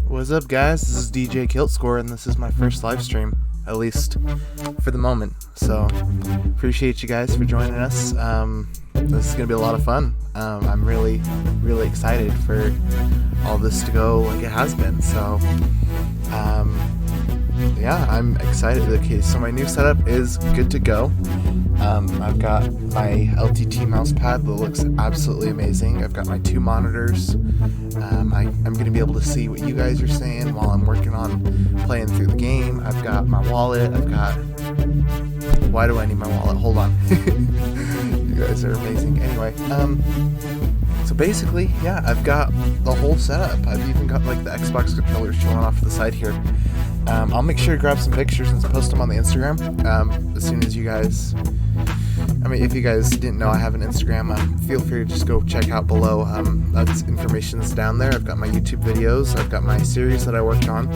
What's up, guys? This is DJKiltScor, and this is my first live stream, at least for the moment. So, appreciate you guys for joining us. This is gonna be a lot of fun. I'm really excited for all this to go like it has been. So, yeah, I'm excited. Okay, so my new setup is good to go. I've got my LTT mouse pad that looks absolutely amazing. I've got my 2 monitors. I'm going to be able to see what you guys are saying while I'm working on playing through the game. I've got my wallet. Why do I need my wallet? Hold on. You guys are amazing. Anyway, so basically, yeah, I've got the whole setup. I've even got like the Xbox controllers chilling off to the side here. I'll make sure to grab some pictures and post them on the Instagram as soon as you guys... if you guys didn't know I have an Instagram, feel free to just go check out below. That's information's down there. I've got my YouTube videos, I've got my series that I worked on,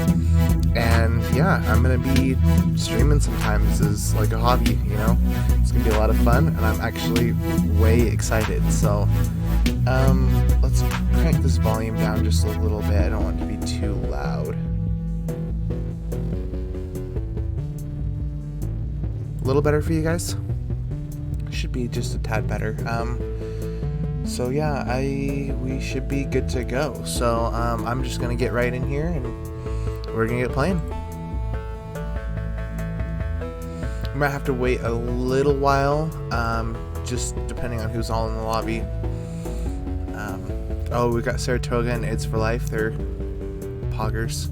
and yeah, I'm gonna be streaming sometimes as like a hobby, you know. It's gonna be a lot of fun, and I'm actually way excited. So let's crank this volume down just a little bit. I don't want it to be too loud. A little better for you guys? Should be just a tad better. So yeah, we should be good to go. So I'm just gonna get right in here and we're gonna get playing. We might have to wait a little while, just depending on who's all in the lobby. Oh, we got Saratoga and It's for Life. They're poggers.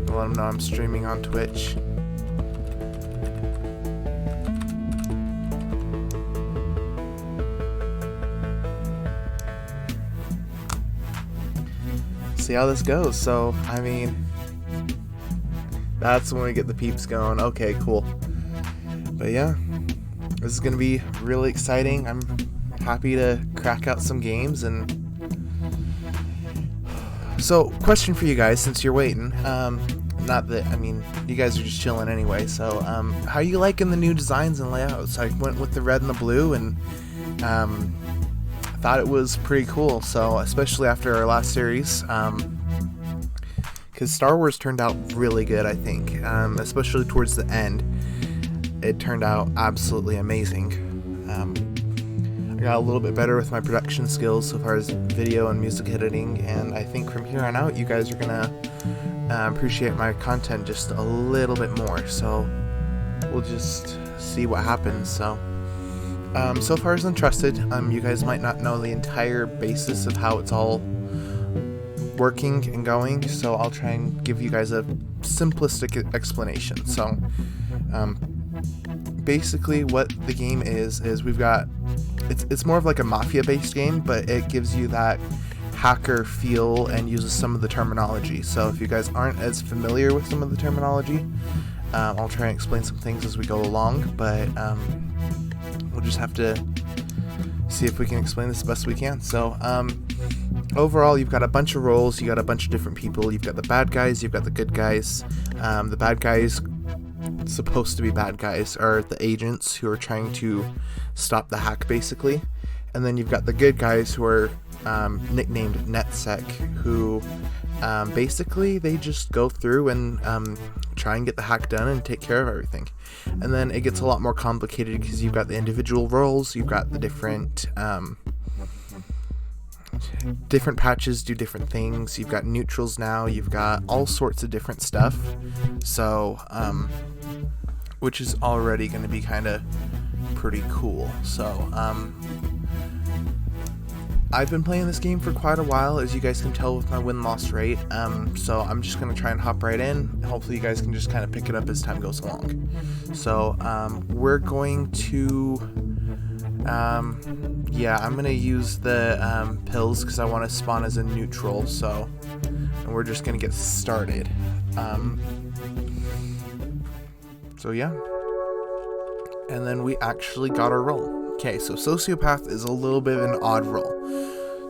Let them know I'm streaming on Twitch. See how this goes. So, that's when we get the peeps going. Okay, cool. But yeah, this is gonna be really exciting. I'm happy to crack out some games. And so, question for you guys, since you're waiting. Not that, you guys are just chilling anyway, so, how are you liking the new designs and layouts? I went with the red and the blue, and, thought it was pretty cool, so, especially after our last series, because Star Wars turned out really good, I think, especially towards the end. It turned out absolutely amazing. I got a little bit better with my production skills so far as video and music editing, and I think from here on out, you guys are gonna appreciate my content just a little bit more, so we'll just see what happens. So so far as Untrusted, you guys might not know the entire basis of how it's all working and going, so I'll try and give you guys a simplistic explanation. So basically what the game is we've got, it's more of like a mafia based game, but it gives you that hacker feel and uses some of the terminology. So if you guys aren't as familiar with some of the terminology, I'll try and explain some things as we go along, but we'll just have to see if we can explain this the best we can. So overall, you've got a bunch of roles, you got a bunch of different people, you've got the bad guys, you've got the good guys. The bad guys, supposed to be bad guys, are the agents who are trying to stop the hack, basically. And then you've got the good guys who are nicknamed NetSec, who basically they just go through and try and get the hack done and take care of everything. And then it gets a lot more complicated because you've got the individual roles, you've got the different patches do different things, you've got neutrals now, you've got all sorts of different stuff. So which is already going to be kind of pretty cool. So I've been playing this game for quite a while, as you guys can tell with my win-loss rate, so I'm just going to try and hop right in. Hopefully you guys can just kind of pick it up as time goes along. So, we're going to, yeah, I'm going to use the pills because I want to spawn as a neutral, so, and we're just going to get started. So yeah, and then we actually got our roll. Okay, so Sociopath is a little bit of an odd roll.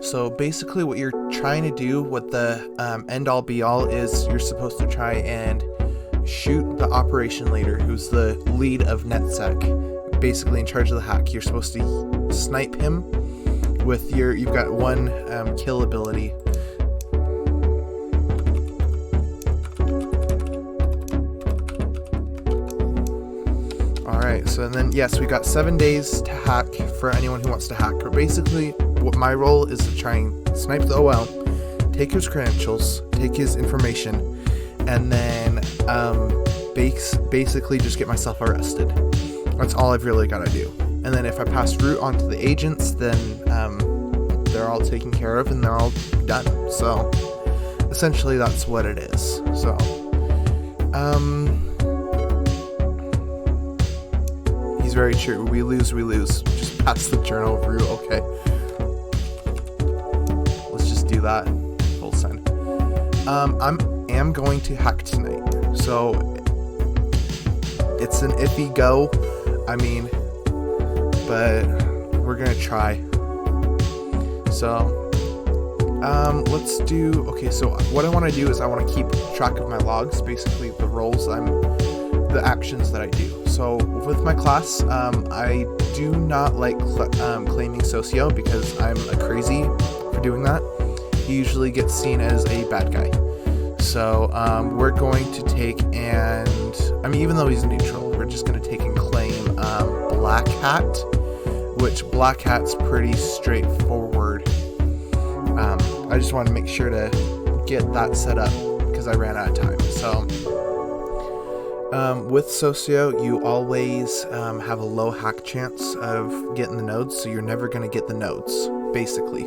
So basically what you're trying to do, what the end-all be-all is, you're supposed to try and shoot the operation leader, who's the lead of NetSec, basically in charge of the hack. You're supposed to snipe him with you've got one kill ability. Alright, so then yes, we got 7 days to hack for anyone who wants to hack. But basically, what my role is to try and snipe the OL, take his credentials, take his information, and then basically just get myself arrested. That's all I've really got to do. And then if I pass route onto the agents, then they're all taken care of and they're all done. So essentially that's what it is. So he's very true. We lose. Just pass the journal route. Okay. Let's just do that. Full send. I'm going to hack tonight. So it's an iffy go. I mean, but we're gonna try. So let's do, okay, so what I want to do is I want to keep track of my logs, basically the roles the actions that I do. So with my class, I do not like claiming socio because I'm a crazy for doing that. He usually gets seen as a bad guy. So we're going to take and, I mean, even though he's neutral, we're just going to take and claim Black Hat, which Black Hat's pretty straightforward. I just want to make sure to get that set up because I ran out of time. So with Socio, you always have a low hack chance of getting the nodes, so you're never going to get the nodes, basically.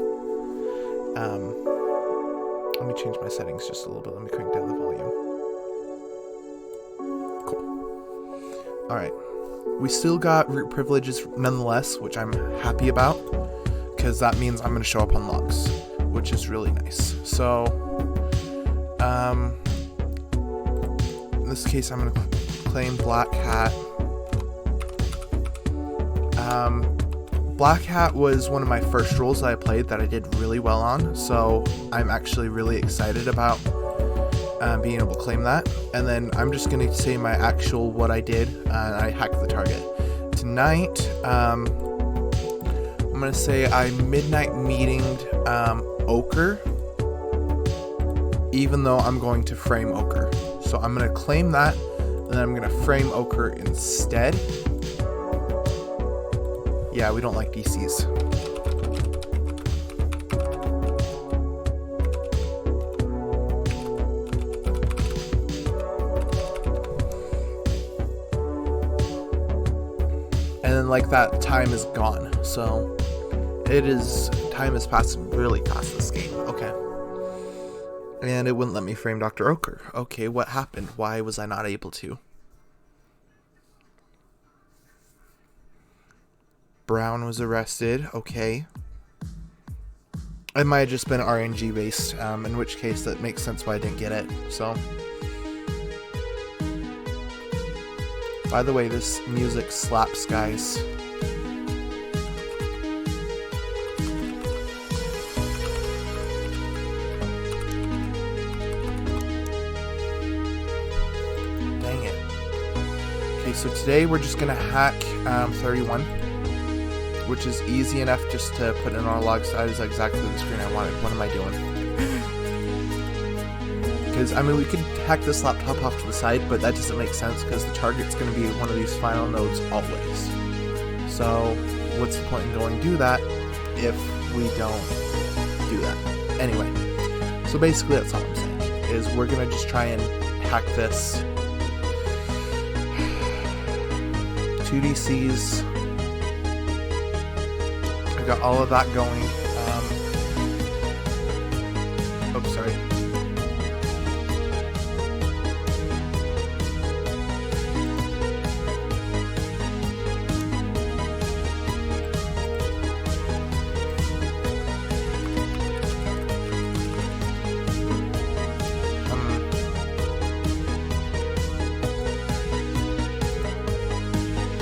Let me change my settings just a little bit. Let me crank down the volume. Cool. Alright. We still got root privileges nonetheless, which I'm happy about, because that means I'm going to show up on logs, which is really nice. So, in this case, I'm going to claim Black Hat. Black Hat was one of my first roles that I played that I did really well on, so I'm actually really excited about being able to claim that. And then I'm just going to say my actual what I did, and I hacked the target. Tonight, I'm going to say I midnight meetinged Ochre, even though I'm going to frame Ochre. So I'm going to claim that, and then I'm going to frame Ochre instead. Yeah, we don't like DCs. And then like that, time is gone. So time has passed really fast this game. Okay. And it wouldn't let me frame Dr. Ochre. Okay, what happened? Why was I not able to? Brown was arrested. Okay. It might have just been RNG based, in which case that makes sense why I didn't get it. So, by the way, this music slaps, guys. Dang it. Okay, so today we're just gonna hack 31. Which is easy enough just to put in our log side is exactly the screen I wanted. What am I doing? Because, I mean, we could hack this laptop off to the side, but that doesn't make sense because the target's going to be one of these final nodes always. So, what's the point in going to do that if we don't do that? Anyway, so basically that's all I'm saying, is we're going to just try and hack this. 2 DCs. Got all of that going. Oops, sorry.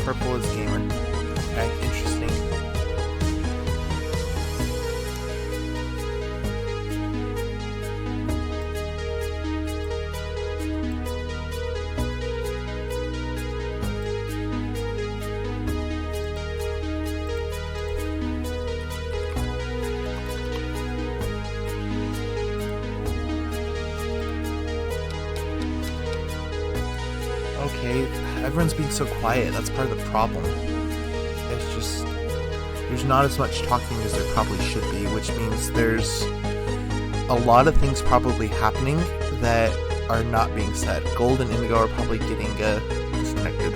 Purple is gamer. Okay, interesting. Okay, everyone's being so quiet. That's part of the problem. It's just, there's not as much talking as there probably should be, which means there's a lot of things probably happening that are not being said. Gold and Indigo are probably getting disconnected.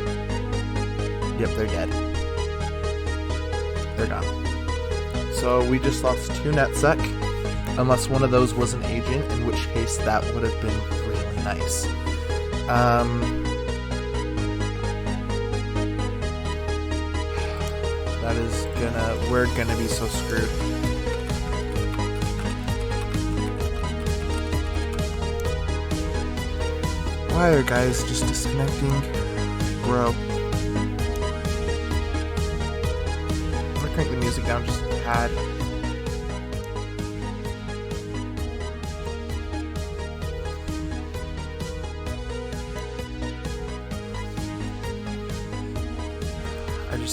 Yep, they're dead. They're gone. So we just lost 2 NetSec, unless one of those was an agent, in which case that would have been really nice. That is we're gonna be so screwed. Why are guys just disconnecting? Bro. I'm gonna crank the music down just a tad.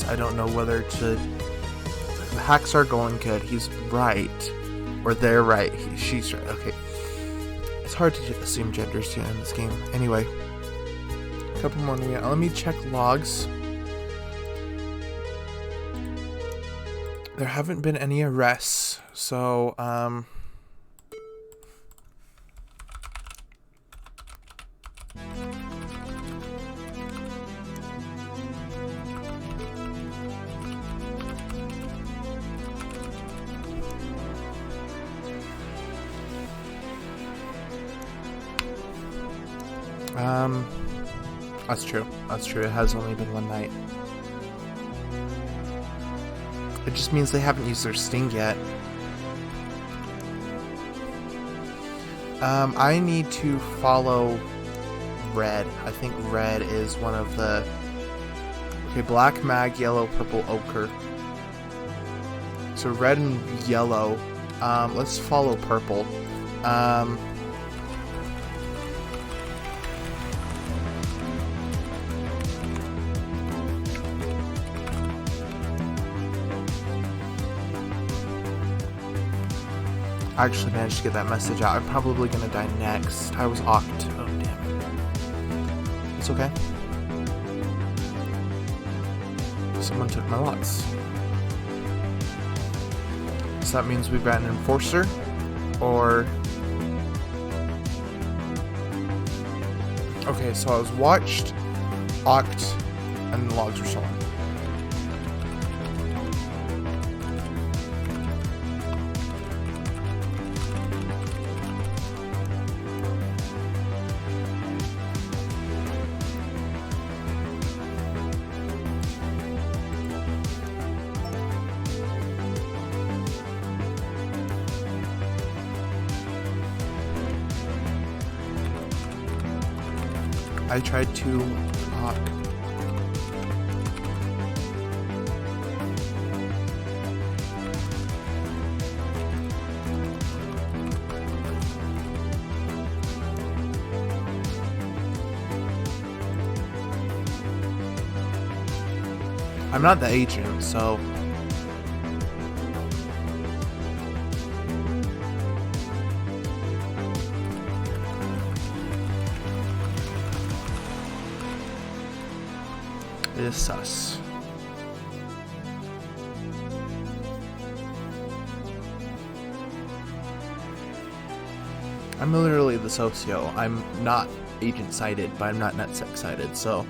I don't know whether to... The hacks are going good. He's right. Or they're right. She's right. Okay. It's hard to assume genders in this game. Anyway. A couple more. Let me check logs. There haven't been any arrests. So, that's true. That's true. It has only been one night. It just means they haven't used their sting yet. I need to follow red. I think red is one of the... Okay, black, mag, yellow, purple, ochre. So red and yellow. Let's follow purple. I actually managed to get that message out. I'm probably gonna die next. I was oct. Oh, damn. It's okay. Someone took my lots. So that means we've got an enforcer, or... Okay, so I was watched, oct, and the logs were stolen. I tried to talk. I'm not the agent, so... It is sus. I'm literally the socio. I'm not agent sided, but I'm not NetSec sided, so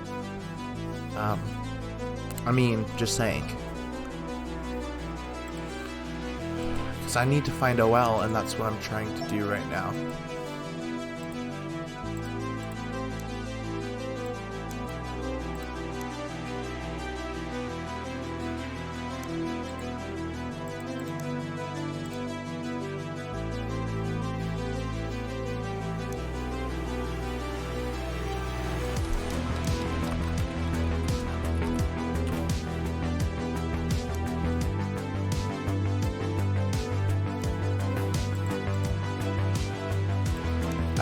I mean, just saying. Because I need to find OL, and that's what I'm trying to do right now.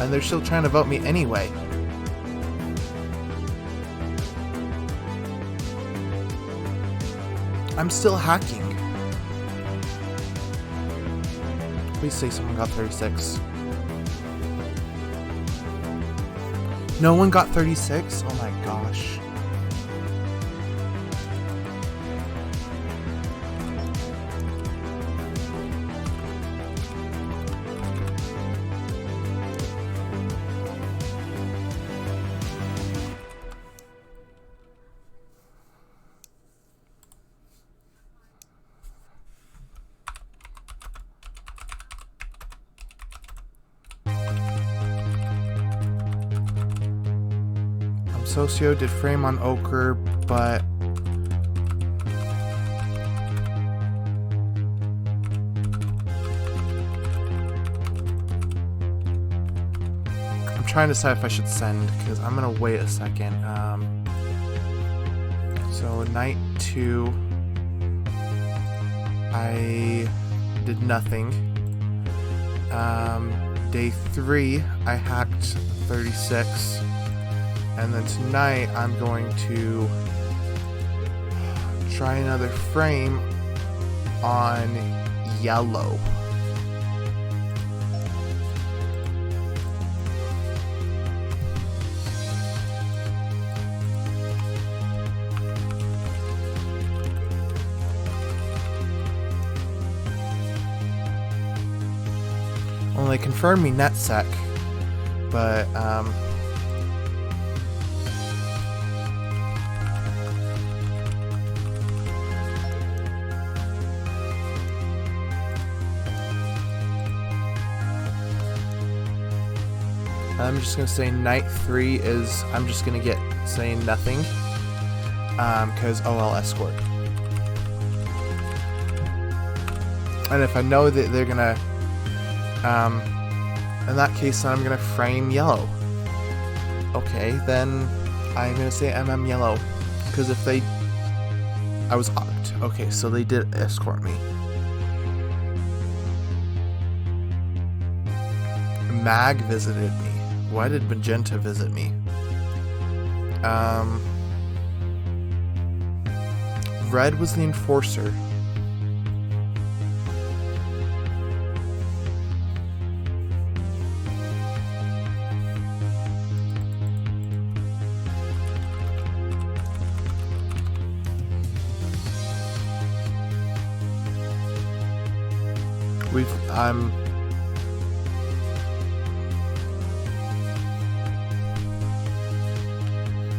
And they're still trying to vote me anyway. I'm still hacking. Please say someone got 36. No one got 36? Oh my gosh. Socio did frame on Ochre, but I'm trying to decide if I should send, because I'm gonna wait a second. So night 2, I did nothing. Day 3, I hacked 36. And then tonight, I'm going to try another frame on yellow. Well, they confirmed me NetSec, but, I'm just going to say night 3 is, I'm just going to get saying nothing, because OL escort. And if I know that they're going to, in that case, then I'm going to frame yellow. Okay, then I'm going to say MM yellow, because if they, I was opt. Okay, so they did escort me. Mag visited me. Why did Magenta visit me? Red was the enforcer.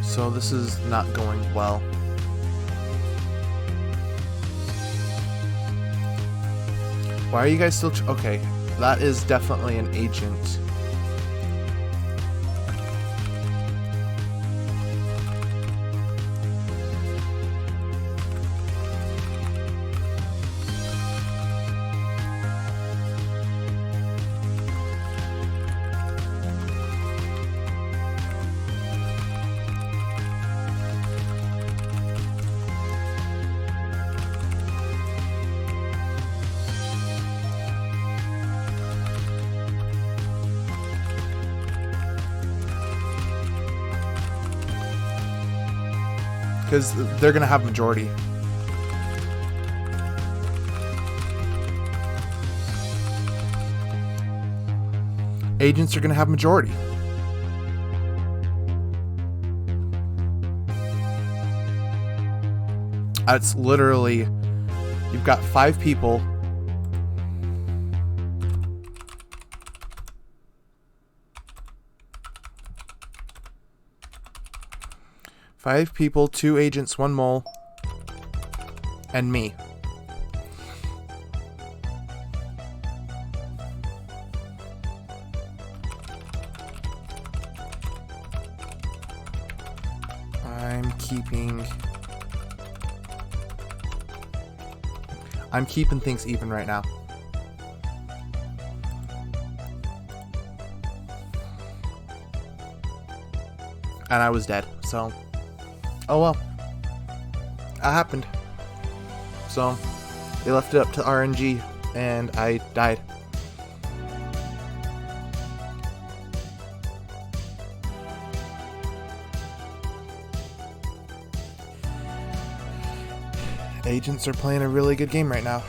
So this is not going well. Why are you guys still okay, that is definitely an agent. Because they're going to have majority. Agents are going to have majority. It's literally, you've got 5 people. Five people, 2 agents, 1 mole, and me. I'm keeping things even right now. And I was dead, so oh well. That happened. So they left it up to RNG and I died. Agents are playing a really good game right now.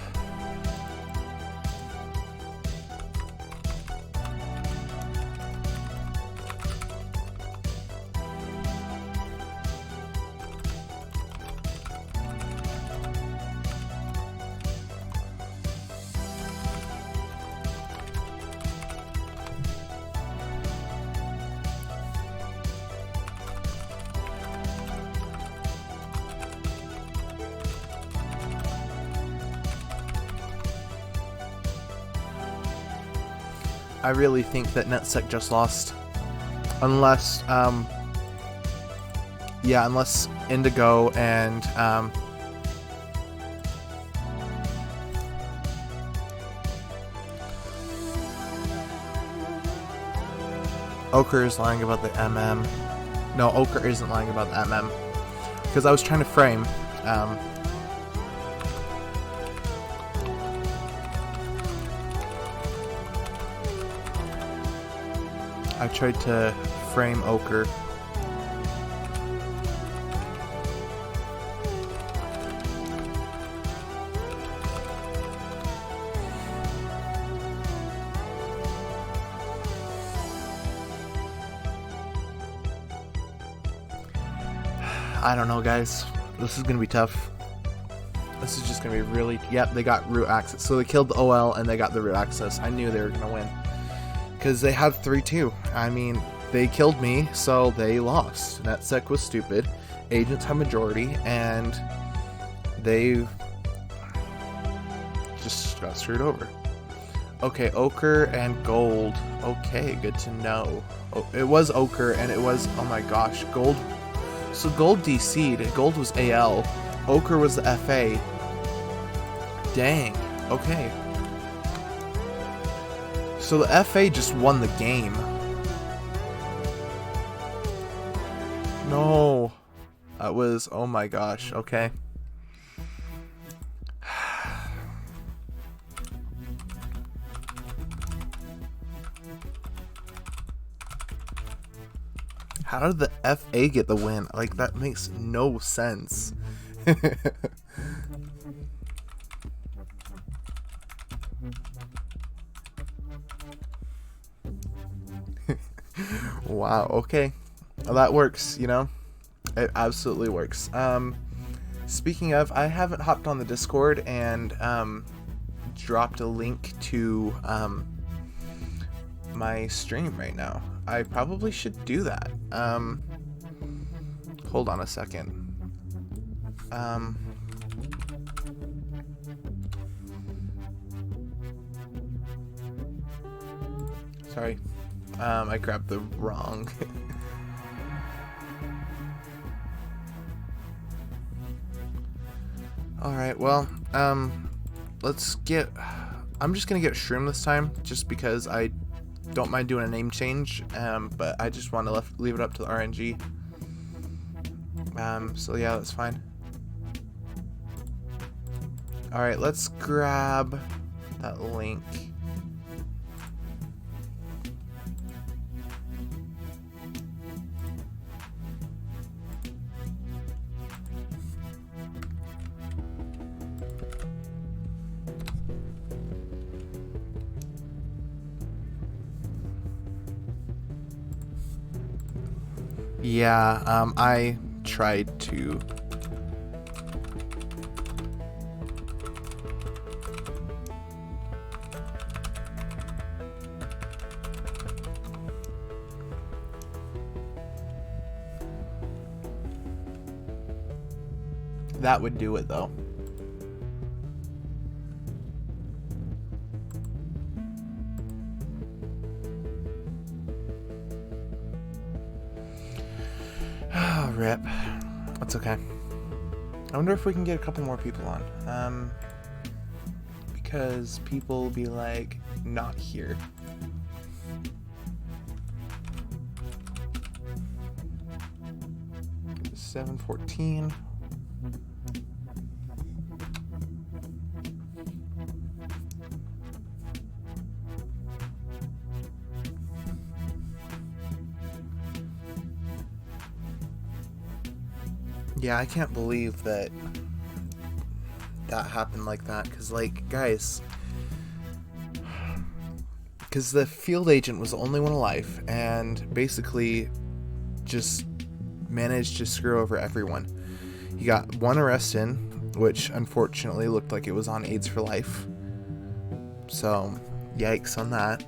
I really think that NetSec just lost. Unless, yeah, unless Indigo and, Ochre is lying about the MM. No, Ochre isn't lying about the MM. Because I was trying to frame, I tried to frame Ochre. I don't know, guys. This is gonna be tough. This is just gonna be really... Yep, they got root access. So they killed the OL and they got the root access. I knew they were gonna win. Because they had 3-2. I mean, they killed me, so they lost. NetSec was stupid. Agents had majority, and they just got screwed over. Okay, Ochre and Gold. Okay, good to know. Oh, it was Ochre, and it was... Oh my gosh, Gold... So Gold DC'd. Gold was AL. Ochre was the FA. Dang. Okay. So the FA just won the game. No. That was... Oh my gosh. Okay. How did the FA get the win? Like, that makes no sense. Wow, okay. Well, that works, you know? It absolutely works. Speaking of, I haven't hopped on the Discord and dropped a link to my stream right now. I probably should do that. Hold on a second. Sorry. I grabbed the wrong. Alright, well, let's get... I'm just gonna get Shroom this time, just because I don't mind doing a name change, but I just want to leave it up to the RNG. So yeah, that's fine. Alright, let's grab that link. Yeah, I tried to... That would do it, though. Oh, rip. It's okay. I wonder if we can get a couple more people on. Because people will be like, not here. $7:14. Yeah, I can't believe that happened like that, because, like, guys, because the field agent was the only one alive, and basically just managed to screw over everyone. He got one arrest in, which unfortunately looked like it was on AIDS for life, so yikes on that.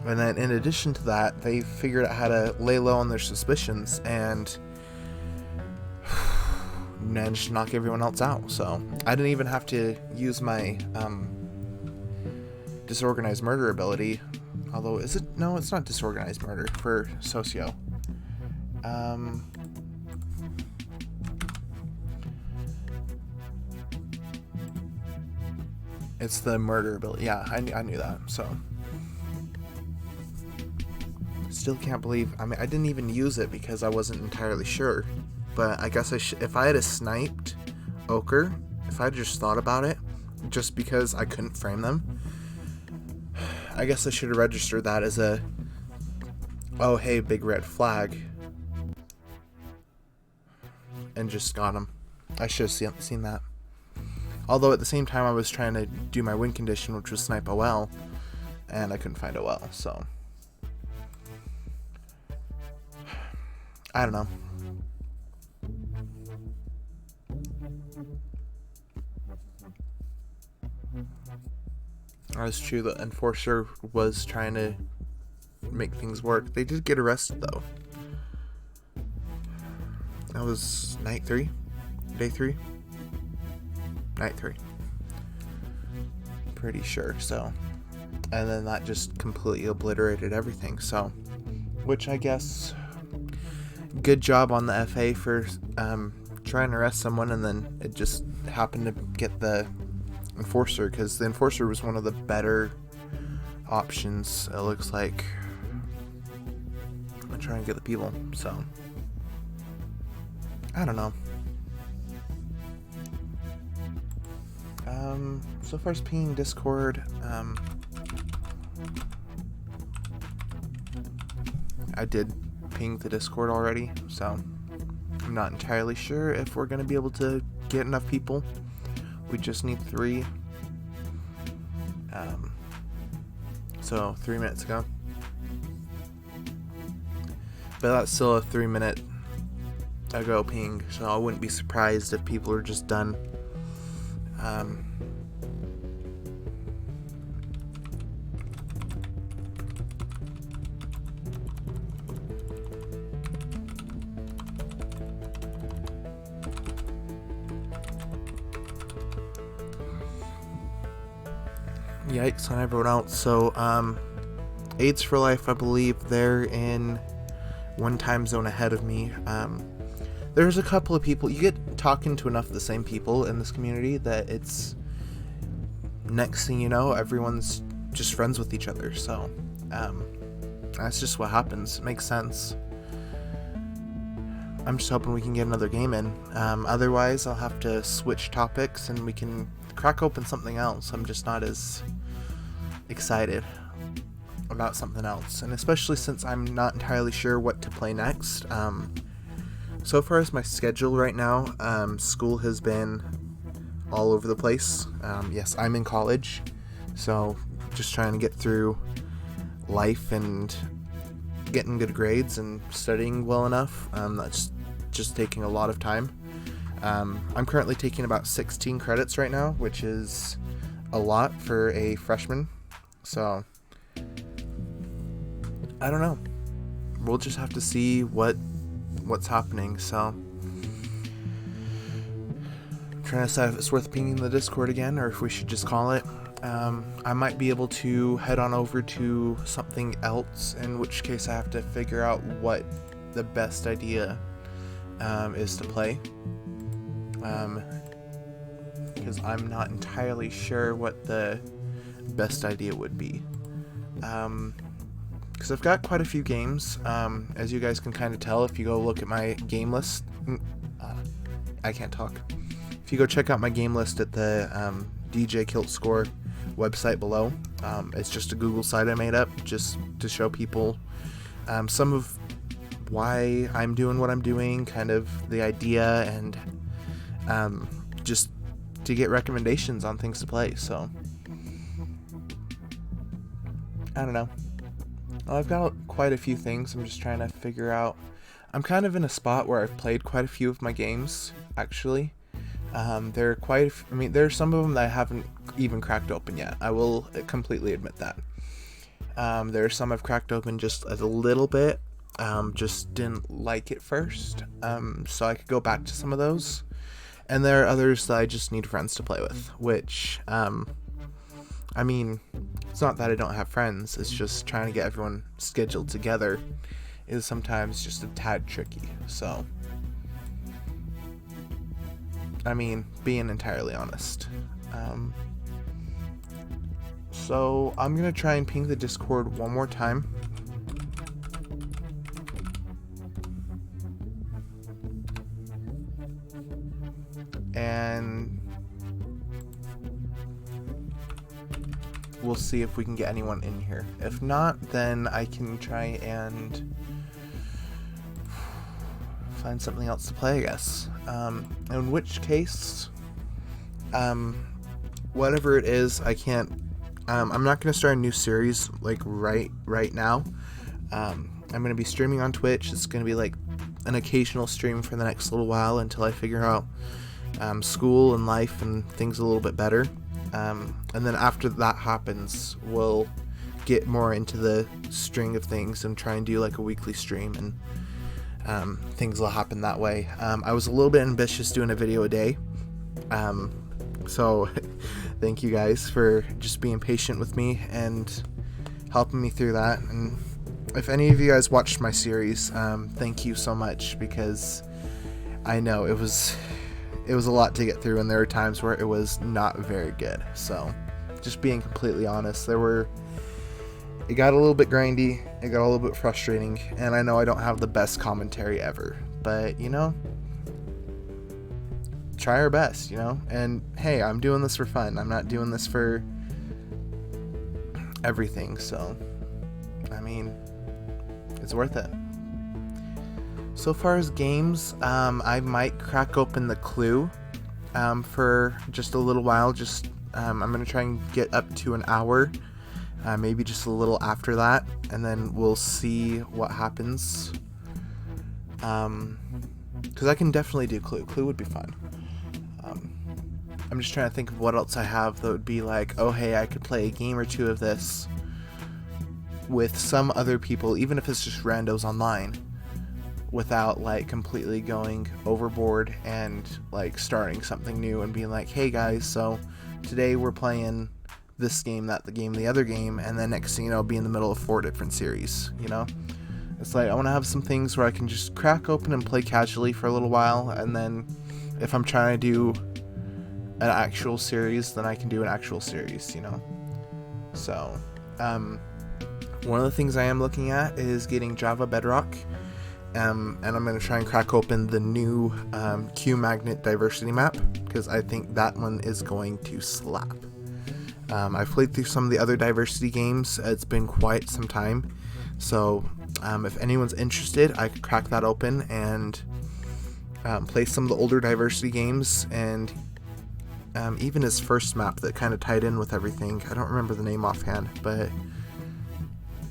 And then in addition to that, they figured out how to lay low on their suspicions and managed to knock everyone else out. So I didn't even have to use my disorganized murder ability. Although, is it? No, it's not disorganized murder for socio. It's the murder ability. Yeah, I knew that. So still can't believe. I mean, I didn't even use it because I wasn't entirely sure. But I guess if I had sniped Ochre, if I had just thought about it, just because I couldn't frame them, I guess I should have registered that as a, oh hey, big red flag, and just got him. I should have seen that. Although at the same time I was trying to do my win condition, which was snipe OL, and I couldn't find OL, so I don't know. That's true, the enforcer was trying to make things work. They did get arrested, though. That was night 3? Day 3? Night 3. Pretty sure, so. And then that just completely obliterated everything, so. Which I guess, good job on the FA for trying to arrest someone, and then it just happened to get the enforcer, because the enforcer was one of the better options, it looks like. I'm trying to get the people, so I don't know. So far as pinging Discord, I did ping the Discord already, so I'm not entirely sure if we're going to be able to get enough people. We just need 3. So 3 minutes ago. But that's still a 3-minute ago ping, so I wouldn't be surprised if people are just done. Yikes on everyone else. So, AIDS for Life, I believe they're in one time zone ahead of me. There's a couple of people, you get talking to enough of the same people in this community that it's, next thing you know, everyone's just friends with each other, so, that's just what happens. It makes sense. I'm just hoping we can get another game in. Otherwise, I'll have to switch topics and we can crack open something else. I'm just not as excited about something else, and especially since I'm not entirely sure what to play next. So far as my schedule right now, school has been all over the place. Yes, I'm in college, so just trying to get through life and getting good grades and studying well enough. That's just taking a lot of time. I'm currently taking about 16 credits right now, which is a lot for a freshman, so I don't know. We'll just have to see what's happening, so I'm trying to decide if it's worth pinging the Discord again or if we should just call it. I might be able to head on over to something else, in which case I have to figure out what the best idea is to play. Because I'm not entirely sure what the best idea would be. Because I've got quite a few games, as you guys can kind of tell if you go look at my game list. I can't talk. If you go check out my game list at the DJKiltScor website below, it's just a Google site I made up just to show people some of why I'm doing what I'm doing, kind of the idea, and just to get recommendations on things to play. So I don't know. Well, I've got quite a few things I'm just trying to figure out. I'm kind of in a spot where I've played quite a few of my games, actually. There are some of them that I haven't even cracked open yet. I will completely admit that. There are some I've cracked open just a little bit, just didn't like it first, so I could go back to some of those. And there are others that I just need friends to play with, which, I mean, it's not that I don't have friends, it's just trying to get everyone scheduled together is sometimes just a tad tricky. So, I mean, being entirely honest. So I'm gonna try and ping the Discord one more time. And we'll see if we can get anyone in here. If not, then I can try and find something else to play, I guess. In which case, whatever it is, I can't. I'm not going to start a new series like right now. I'm going to be streaming on Twitch. It's going to be like an occasional stream for the next little while until I figure out school and life and things a little bit better. And then after that happens, we'll get more into the string of things and try and do like a weekly stream, and things will happen that way. I was a little bit ambitious doing a video a day. So thank you guys for just being patient with me and helping me through that. And if any of you guys watched my series, thank you so much, because I know it was a lot to get through, and there were times where it was not very good. So just being completely honest, it got a little bit grindy, it got a little bit frustrating, and I know I don't have the best commentary ever, but try our best, and hey, I'm doing this for fun. I'm not doing this for everything, so I mean, it's worth it. So far as games, I might crack open the Clue for just a little while. I'm going to try and get up to an hour, maybe just a little after that, and then we'll see what happens. Because I can definitely do Clue. Clue would be fun. I'm just trying to think of what else I have that would be like, oh hey, I could play a game or two of this with some other people, even if it's just randos online, without like completely going overboard and like starting something new and being like, hey guys, so today we're playing this game, that the game, the other game, and then next thing you know, be in the middle of 4 different series. It's like I want to have some things where I can just crack open and play casually for a little while, and then if I'm trying to do an actual series, then I can do an actual series. So one of the things I am looking at is getting Java Bedrock. And I'm going to try and crack open the new Q Magnet diversity map, because I think that one is going to slap. I've played through some of the other diversity games. It's been quite some time. So if anyone's interested, I could crack that open and play some of the older diversity games, and even his first map that kind of tied in with everything. I don't remember the name offhand, but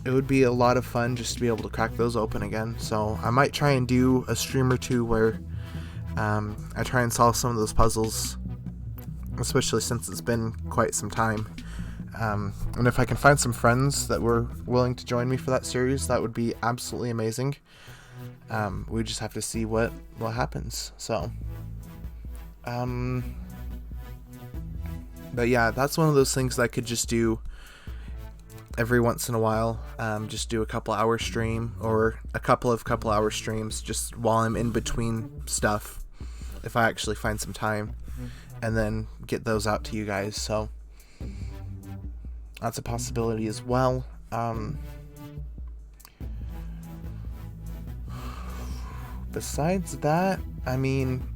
it would be a lot of fun just to be able to crack those open again. So I might try and do a stream or two where I try and solve some of those puzzles, especially since it's been quite some time. And if I can find some friends that were willing to join me for that series, that would be absolutely amazing. We just have to see what happens. So, but yeah, that's one of those things that I could just do every once in a while, just do a couple-hour stream or a couple-hour streams just while I'm in between stuff, if I actually find some time, and then get those out to you guys. So that's a possibility as well. Besides that, I mean,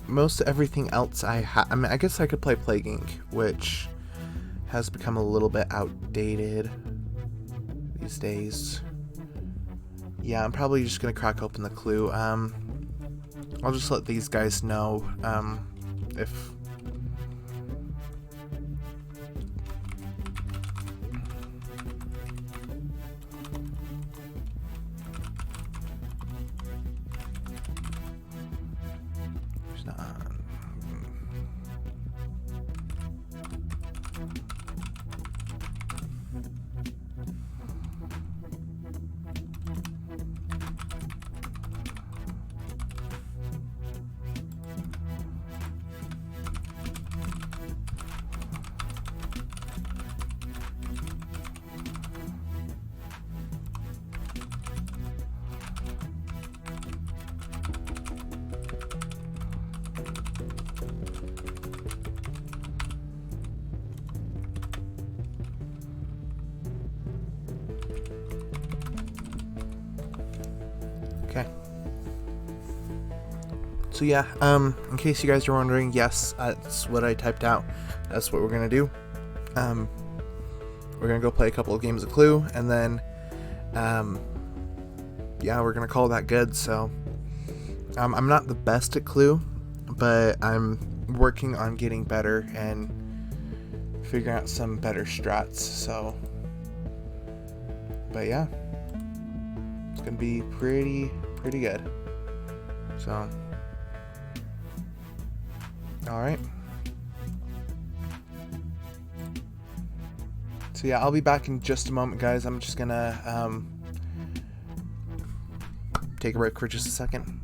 most everything else I mean, I guess I could play Plague Inc., which has become a little bit outdated these days. Yeah, I'm probably just gonna crack open the Clue. I'll just let these guys know if there's not. Okay. So yeah, in case you guys are wondering, yes, that's what I typed out. That's what we're gonna do. We're gonna go play a couple of games of Clue, and then, yeah, we're gonna call that good. So, I'm not the best at Clue, but I'm working on getting better and figuring out some better strats. So, but yeah, it's gonna be pretty good. So, all right. So yeah, I'll be back in just a moment, guys. I'm just gonna take a break for just a second.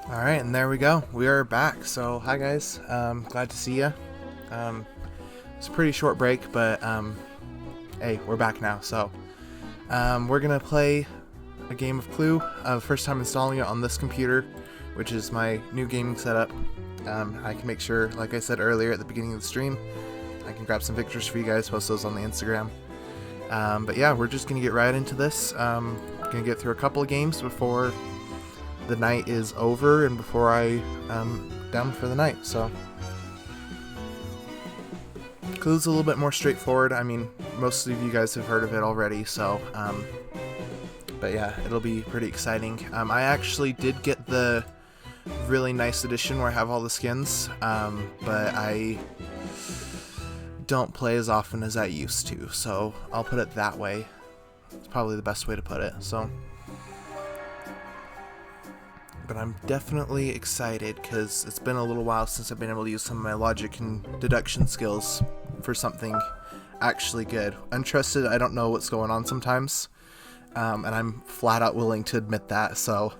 Alright, and there we go. We are back. So, hi guys. Glad to see ya. It's a pretty short break, but hey, we're back now. So, we're gonna play a game of Clue. First time installing it on this computer, which is my new gaming setup. I can make sure, like I said earlier at the beginning of the stream, I can grab some pictures for you guys, post those on the Instagram. But yeah, we're just going to get right into this. Going to get through a couple of games before the night is over and before I down for the night. So Clue's a little bit more straightforward. I mean, most of you guys have heard of it already, so but yeah, it'll be pretty exciting. I actually did get the really nice edition where I have all the skins, but I don't play as often as I used to, so I'll put it that way. It's probably the best way to put it. So, but I'm definitely excited because it's been a little while since I've been able to use some of my logic and deduction skills for something actually good. Untrusted, I don't know what's going on sometimes, and I'm flat out willing to admit that. So,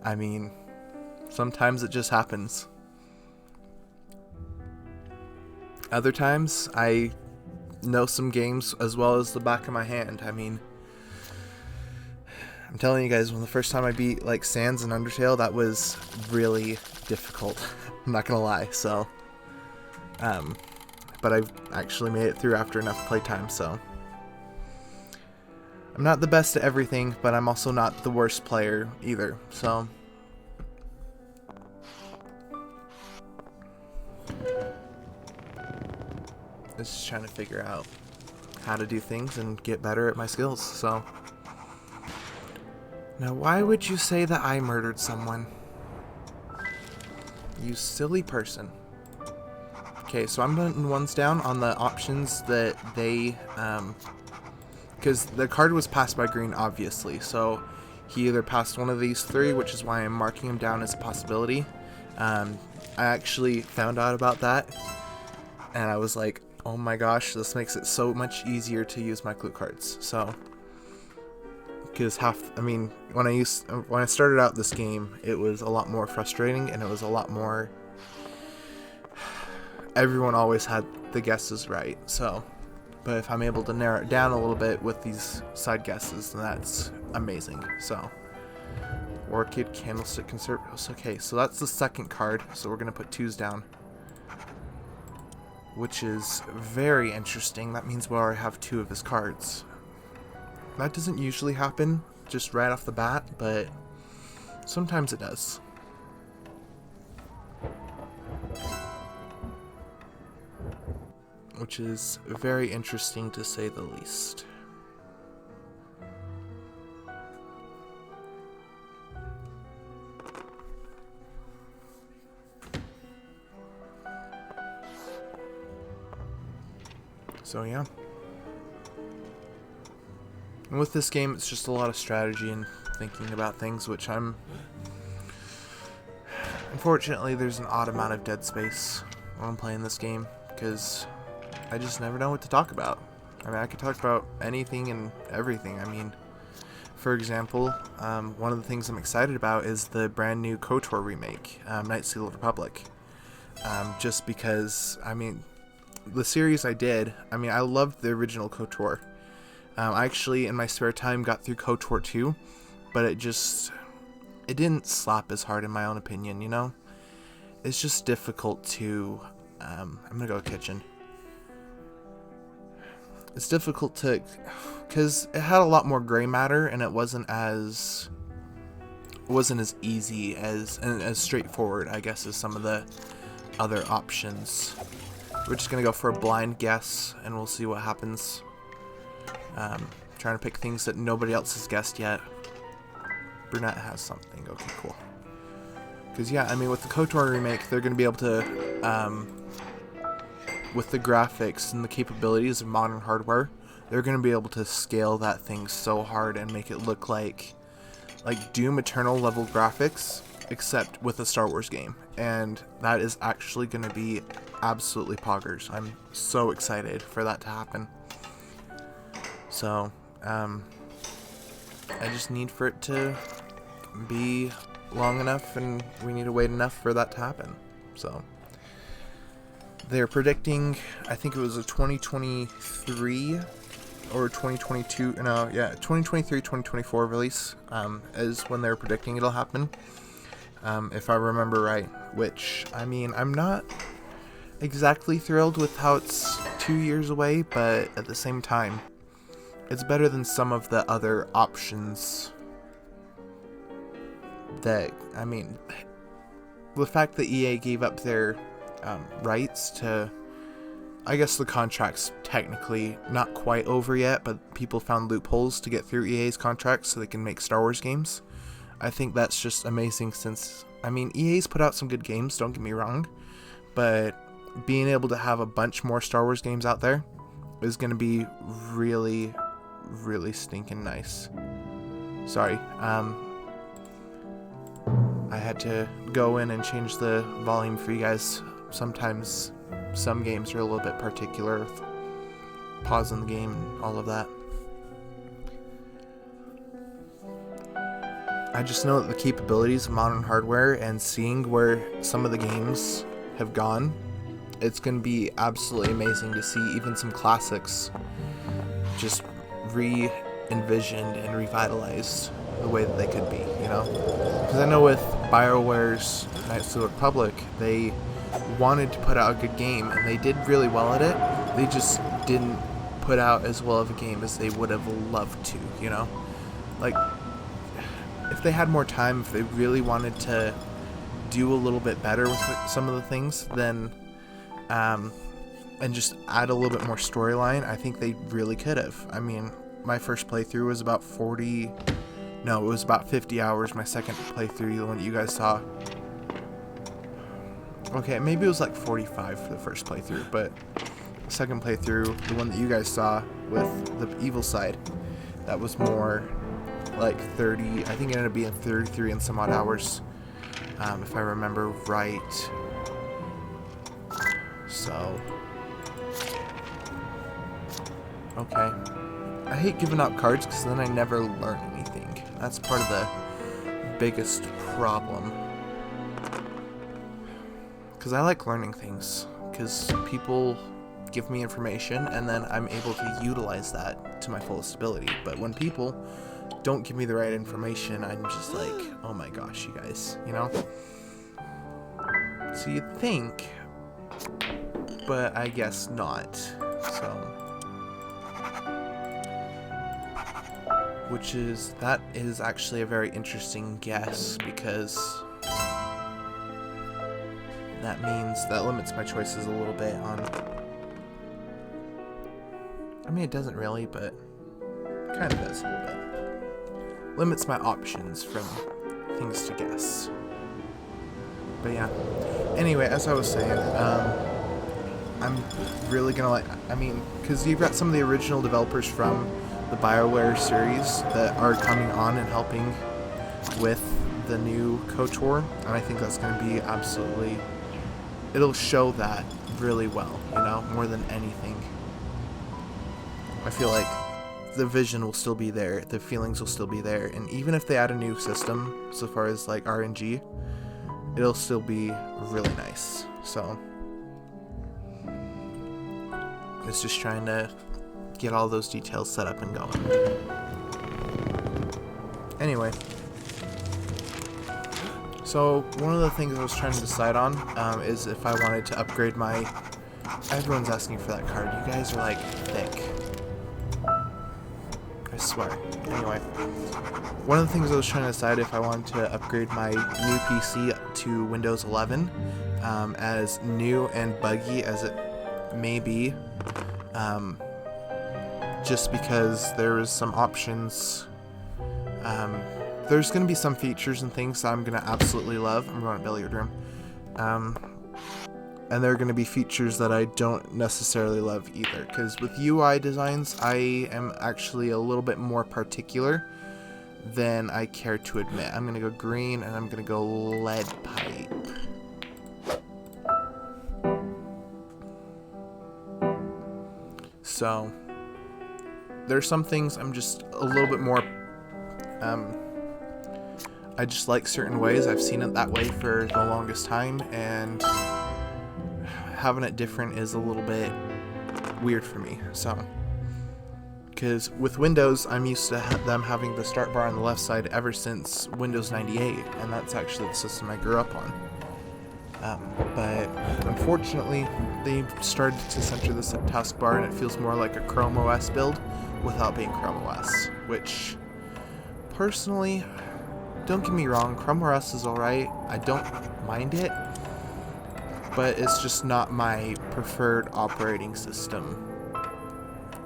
I mean, sometimes it just happens. Other times, I know some games as well as the back of my hand. I mean, I'm telling you guys, when the first time I beat like Sans and Undertale, that was really difficult. I'm not gonna lie. So, but I've actually made it through after enough playtime. So, I'm not the best at everything, but I'm also not the worst player either. So, just trying to figure out how to do things and get better at my skills. So, now why would you say that I murdered someone? You silly person. Okay, so I'm putting ones down on the options that they, because the card was passed by green, obviously, so he either passed one of these three, which is why I'm marking him down as a possibility. I actually found out about that, and I was like, oh my gosh, this makes it so much easier to use my clue cards. So, because when I started out this game, it was a lot more frustrating, and it was a lot more, everyone always had the guesses right. So, but if I'm able to narrow it down a little bit with these side guesses, then that's amazing. So, Orchid, Candlestick, Conserve. Okay, so that's the second card. So we're gonna put 2s down, which is very interesting. That means we already have 2 of his cards. That doesn't usually happen just right off the bat, but sometimes it does. Which is very interesting to say the least. So yeah. And with this game, it's just a lot of strategy and thinking about things, which unfortunately, there's an odd amount of dead space when I'm playing this game, because I just never know what to talk about. I mean, I could talk about anything and everything. I mean, for example, one of the things I'm excited about is the brand new KOTOR remake, Knights of the Old Republic. Just because, I mean, the series I loved the original KOTOR. I actually, in my spare time, got through KOTOR 2, but it didn't slap as hard in my own opinion, you know? It's just difficult to, I'm gonna go kitchen. It's difficult to, because it had a lot more gray matter, and it wasn't as easy as, and as straightforward, I guess, as some of the other options. We're just gonna go for a blind guess, and we'll see what happens. Trying to pick things that nobody else has guessed yet. Brunette has something. Okay, cool. Because yeah, I mean, with the KOTOR remake, they're gonna be able to, with the graphics and the capabilities of modern hardware, they're gonna be able to scale that thing so hard and make it look like Doom Eternal level graphics, except with a Star Wars game. And that is actually gonna be absolutely poggers. I'm so excited for that to happen. So, I just need for it to be long enough, and we need to wait enough for that to happen. So, they're predicting, I think it was a 2023 or 2022, no, yeah, 2023, 2024 release is when they're predicting it'll happen, if I remember right, which, I mean, I'm not exactly thrilled with how it's 2 years away, but at the same time, it's better than some of the other options that, I mean, the fact that EA gave up their rights to, I guess the contract's technically not quite over yet, but people found loopholes to get through EA's contracts so they can make Star Wars games. I think that's just amazing since, I mean, EA's put out some good games, don't get me wrong, but being able to have a bunch more Star Wars games out there is going to be really, really stinking nice. Sorry, I had to go in and change the volume for you guys. Sometimes some games are a little bit particular with pausing the game and all of that. I just know that the capabilities of modern hardware and seeing where some of the games have gone, it's going to be absolutely amazing to see even some classics just re-envisioned and revitalized the way that they could be, you know? Because I know with BioWare's Knights of the Republic, they wanted to put out a good game, and they did really well at it. They just didn't put out as well of a game as they would have loved to, you know? Like, if they had more time, if they really wanted to do a little bit better with some of the things, then and just add a little bit more storyline, I think they really could have. I mean, my first playthrough was about 50 hours. My second playthrough, the one that you guys saw, okay, maybe it was like 45 for the first playthrough, but the second playthrough, the one that you guys saw with the evil side, that was more like 30, I think it ended up being 33 and some odd hours, if I remember right. So, okay. I hate giving out cards because then I never learn anything. That's part of the biggest problem. Because I like learning things. Because people give me information and then I'm able to utilize that to my fullest ability. But when people don't give me the right information, I'm just like, oh my gosh, you guys, you know? So you'd think, but I guess not. So, that is actually a very interesting guess, because that limits my choices a little bit on, I mean, it doesn't really, but it kind of does a little bit. Limits my options from things to guess. But yeah. Anyway, as I was saying, I'm really gonna because you've got some of the original developers from the BioWare series that are coming on and helping with the new KOTOR, and I think that's gonna be absolutely, it'll show that really well, you know, more than anything. I feel like the vision will still be there, the feelings will still be there, and even if they add a new system, so far as like RNG, it'll still be really nice. So it's just trying to get all those details set up and going. Anyway, so one of the things I was trying to decide on is if I wanted to upgrade my, everyone's asking for that card, you guys are like thick, I swear. Anyway, one of the things I was trying to decide if I wanted to upgrade my new PC to Windows 11, as new and buggy as it may be, just because there was some options, there's going to be some features and things that I'm going to absolutely love. I'm going to billiard room. And there are going to be features that I don't necessarily love either, because with UI designs, I am actually a little bit more particular than I care to admit. I'm going to go green, and I'm going to go lead pipe. So, there's some things I'm just a little bit more, I just like certain ways. I've seen it that way for the longest time, and having it different is a little bit weird for me. So Because with Windows, I'm used to them having the start bar on the left side ever since Windows 98, and that's actually the system I grew up on. But unfortunately, they started to center this taskbar, and it feels more like a Chrome OS build without being Chrome OS, which, personally, don't get me wrong, Chrome OS is alright. I don't mind it, but it's just not my preferred operating system,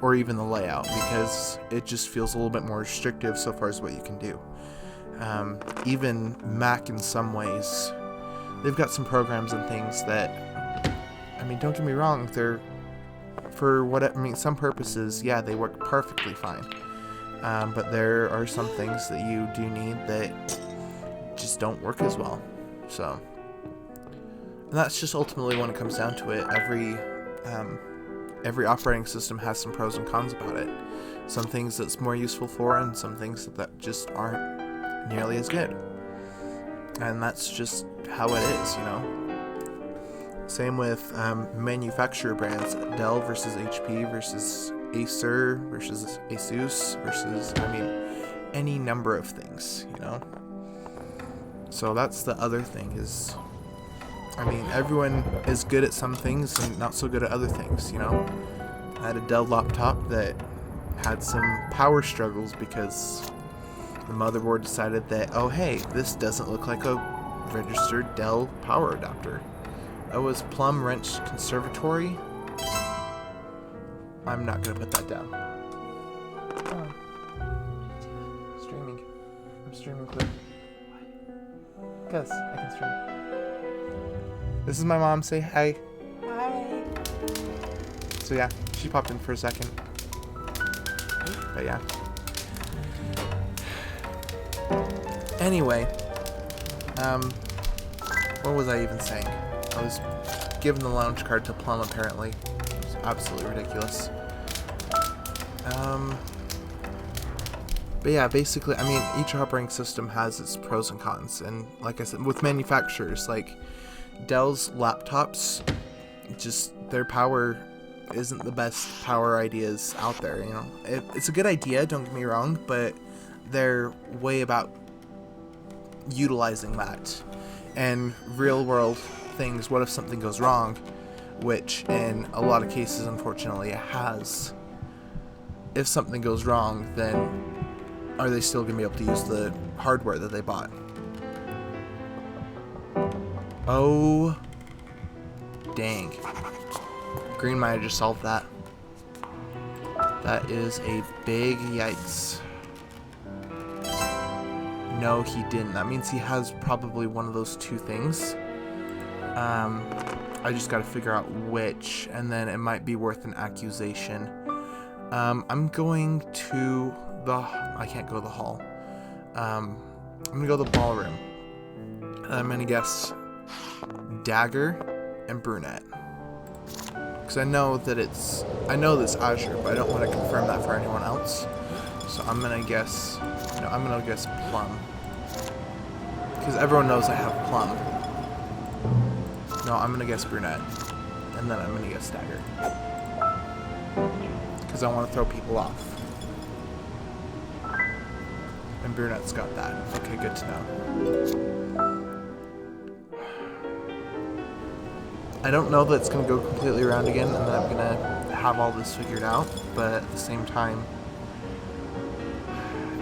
or even the layout, because it just feels a little bit more restrictive so far as what you can do. Even Mac in some ways, they've got some programs and things that, I mean, don't get me wrong, they're, for what, I mean, some purposes, yeah, they work perfectly fine. But there are some things that you do need that just don't work as well. So, and that's just ultimately when it comes down to it. Every operating system has some pros and cons about it. Some things that's more useful for, and some things that just aren't nearly as good. And that's just how it is, you know. Same with manufacturer brands, Dell versus HP versus Acer versus Asus versus, I mean, any number of things, you know. So that's the other thing is, I mean, everyone is good at some things and not so good at other things, you know. I had a Dell laptop that had some power struggles because the motherboard decided that, oh hey, this doesn't look like a registered Dell power adapter. That was Plum Wrench Conservatory. I'm not gonna put that down. Oh. Streaming. I'm streaming Clue. Yes, I can stream. This is my mom. Say hi. Hi. So yeah, she popped in for a second. But yeah. Anyway, what was I even saying? I was giving the launch card to Plum, apparently. It was absolutely ridiculous. But yeah, basically, I mean, each operating system has its pros and cons, and like I said, with manufacturers, like Dell's laptops, just their power isn't the best power ideas out there, you know. It's a good idea, don't get me wrong, but they're way about utilizing that. And real world things, what if something goes wrong, which in a lot of cases, unfortunately, it has. If something goes wrong, then are they still going to be able to use the hardware that they bought? Oh, dang. Green might have just solved that. That is a big yikes. No, he didn't. That means he has probably one of those two things. I just gotta figure out which, and then it might be worth an accusation. I'm going to the... I can't go to the hall. I'm gonna go to the ballroom. I'm gonna guess Dagger and Brunette. Because I know that it's... I know this Azure, but I don't want to confirm that for anyone else. So I'm gonna guess... No, I'm gonna guess Plum. Because everyone knows I have Plum. No, I'm gonna guess Brunette. And then I'm gonna guess Dagger. Because I want to throw people off. And Brunette's got that. Okay, good to know. I don't know that it's going to go completely around again and that I'm going to have all this figured out, but at the same time,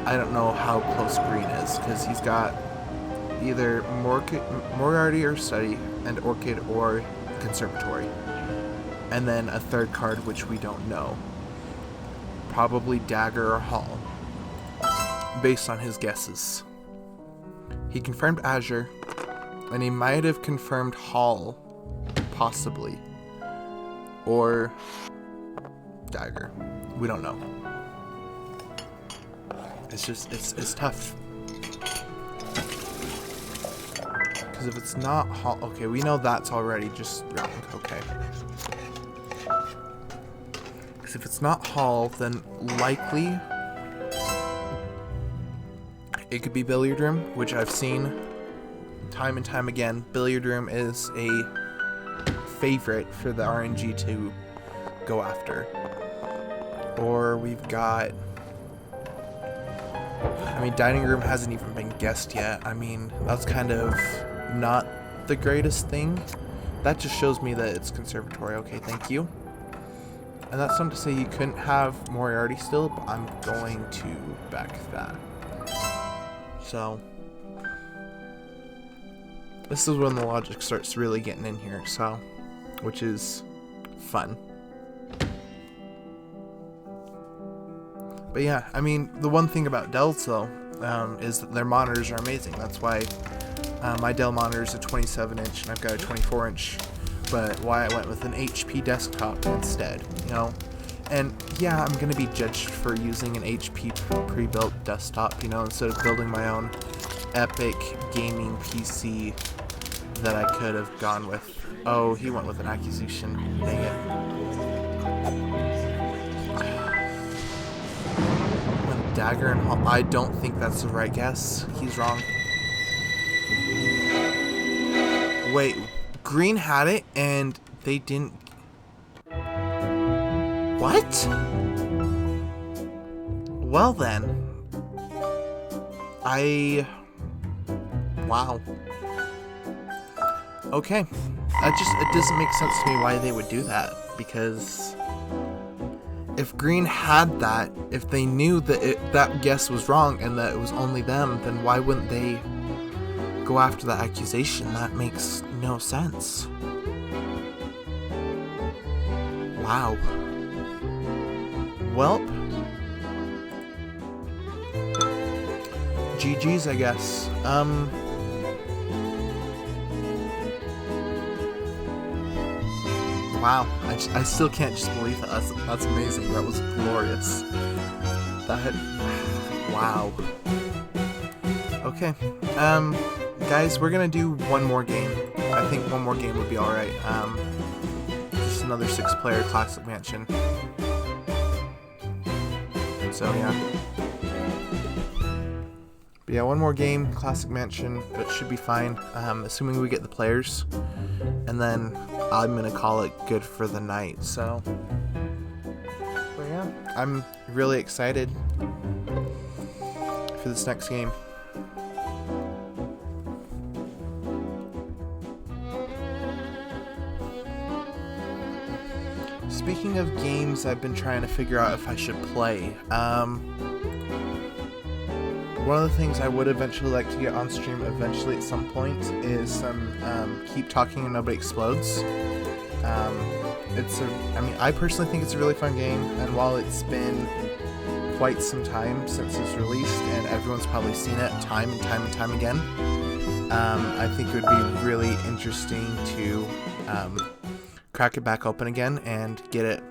I don't know how close Green is, because he's got either Moriarty or Study, and Orchid or Conservatory. And then a third card which we don't know. Probably Dagger or Hall, based on his guesses. He confirmed Azure, and he might have confirmed Hall, possibly, or Dagger. We don't know. It's just, it's tough. Because if it's not Hall, okay, we know that's already just wrong, okay. Because if it's not Hall, then likely it could be Billiard Room, which I've seen time and time again. Billiard Room is a favorite for the RNG to go after. Or we've got... I mean, dining room hasn't even been guessed yet. I mean, that's kind of not the greatest thing. That just shows me that it's conservatory. Okay, thank you. And that's not to say you couldn't have Moriarty still, but I'm going to back that. So, this is when the logic starts really getting in here, so, which is fun. But yeah, I mean, the one thing about Dells, though, is that their monitors are amazing. That's why my Dell monitor is a 27-inch and I've got a 24-inch. But why I went with an HP desktop instead, you know? And yeah, I'm going to be judged for using an HP pre-built desktop, you know, instead of building my own epic gaming PC that I could have gone with. Oh, he went with an accusation. Dang it. When Dagger and Hall... I don't think that's the right guess. He's wrong. Wait, Green had it and they didn't... What? Well then. Wow. Okay. It doesn't make sense to me why they would do that, because if Green had that, if they knew that that guess was wrong and that it was only them, then why wouldn't they go after that accusation? That makes no sense. Wow. Welp. GG's, I guess. Wow. I still can't just believe that. That's amazing. That was glorious. That... Wow. Okay. Guys, we're gonna do one more game. I think one more game would be alright. Just another 6-player Classic Mansion. So, yeah. But yeah, one more game, Classic Mansion. It should be fine, assuming we get the players. And then I'm gonna call it good for the night, so... But yeah, I'm really excited for this next game. Speaking of games I've been trying to figure out if I should play, one of the things I would eventually like to get on stream eventually at some point is some Keep Talking and Nobody Explodes. I mean, I personally think it's a really fun game, and while it's been quite some time since it's released, and everyone's probably seen it time and time and time again, I think it would be really interesting to crack it back open again and get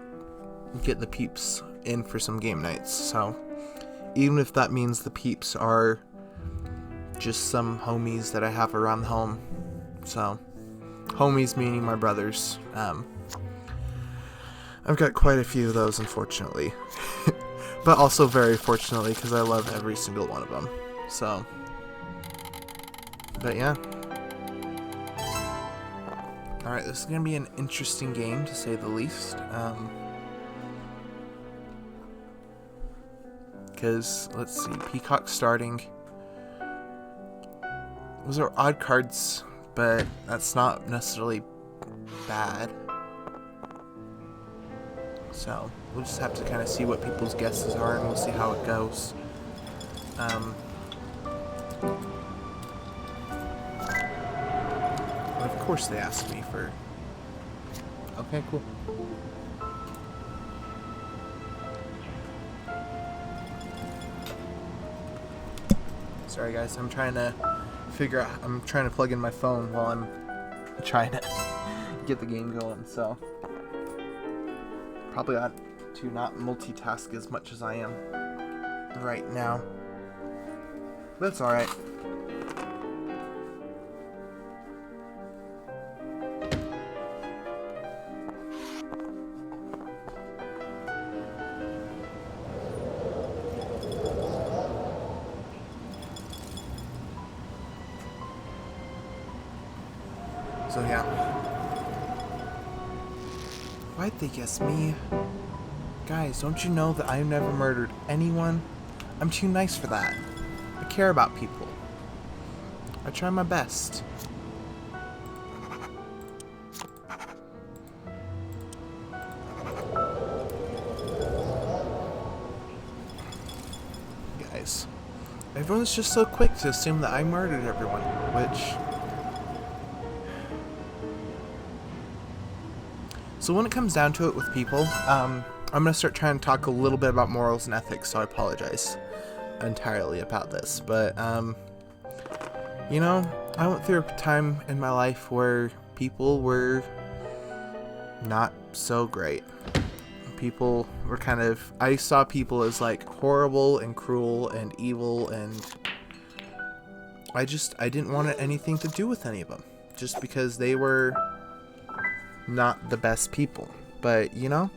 the peeps in for some game nights. So even if that means the peeps are just some homies that I have around the home. So homies meaning my brothers. I've got quite a few of those, unfortunately. But also very fortunately, because I love every single one of them. So, but yeah. Alright, this is going to be an interesting game, to say the least. Because, let's see, Peacock starting. Those are odd cards, but that's not necessarily bad. So, we'll just have to kind of see what people's guesses are, and we'll see how it goes. Of course they asked me for... Okay, cool. Sorry guys, I'm trying to plug in my phone while I'm trying to get the game going, so... Probably ought to not multitask as much as I am right now. But it's alright. So yeah. Why'd they guess me? Guys, don't you know that I've never murdered anyone? I'm too nice for that. I care about people. I try my best. Guys, everyone's just so quick to assume that I murdered everyone, which... So when it comes down to it with people, I'm going to start trying to talk a little bit about morals and ethics, so I apologize entirely about this. But, you know, I went through a time in my life where people were not so great. People were kind of... I saw people as, like, horrible and cruel and evil, and I didn't want anything to do with any of them. Just because they were not the best people. But, you know,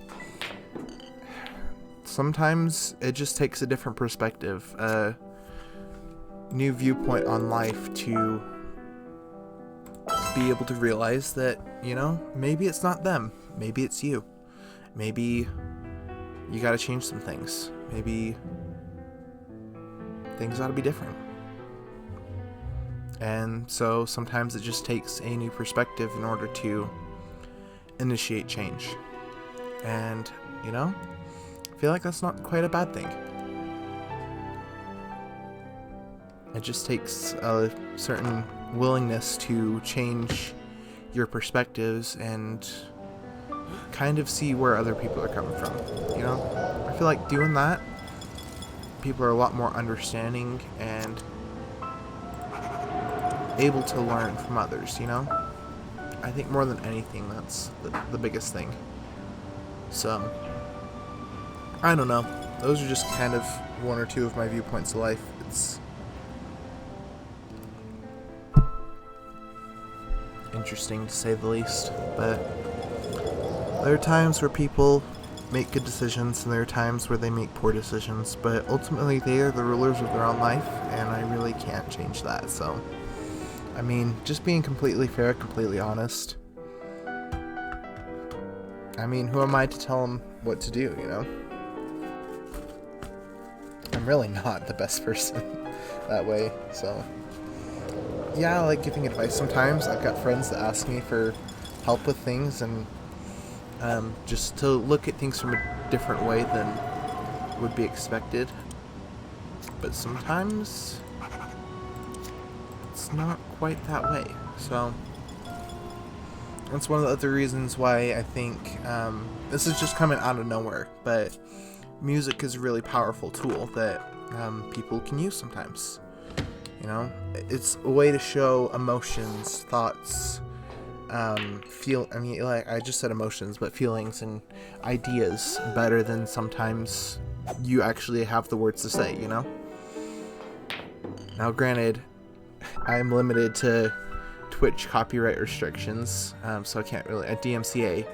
sometimes it just takes a different perspective, a new viewpoint on life to be able to realize that, you know, maybe it's not them, maybe it's you. Maybe you gotta change some things. Maybe things ought to be different. And so sometimes it just takes a new perspective in order to initiate change. And, you know, I feel like that's not quite a bad thing. It just takes a certain willingness to change your perspectives and kind of see where other people are coming from, you know? I feel like doing that, people are a lot more understanding and able to learn from others, you know? I think more than anything, that's the biggest thing. So, I don't know. Those are just kind of one or two of my viewpoints of life. It's interesting to say the least, but there are times where people make good decisions and there are times where they make poor decisions, but ultimately they are the rulers of their own life, and I really can't change that. So, I mean, just being completely fair, completely honest. I mean, who am I to tell them what to do, you know? I'm really not the best person that way, so... Yeah, I like giving advice sometimes. I've got friends that ask me for help with things, and just to look at things from a different way than would be expected. But sometimes it's not quite that way. So that's one of the other reasons why I think this is just coming out of nowhere, but music is a really powerful tool that people can use sometimes. You know, it's a way to show emotions, thoughts, I mean, like I just said emotions, but feelings and ideas better than sometimes you actually have the words to say, you know? Now, granted, I'm limited to Twitch copyright restrictions, so I can't really, at DMCA,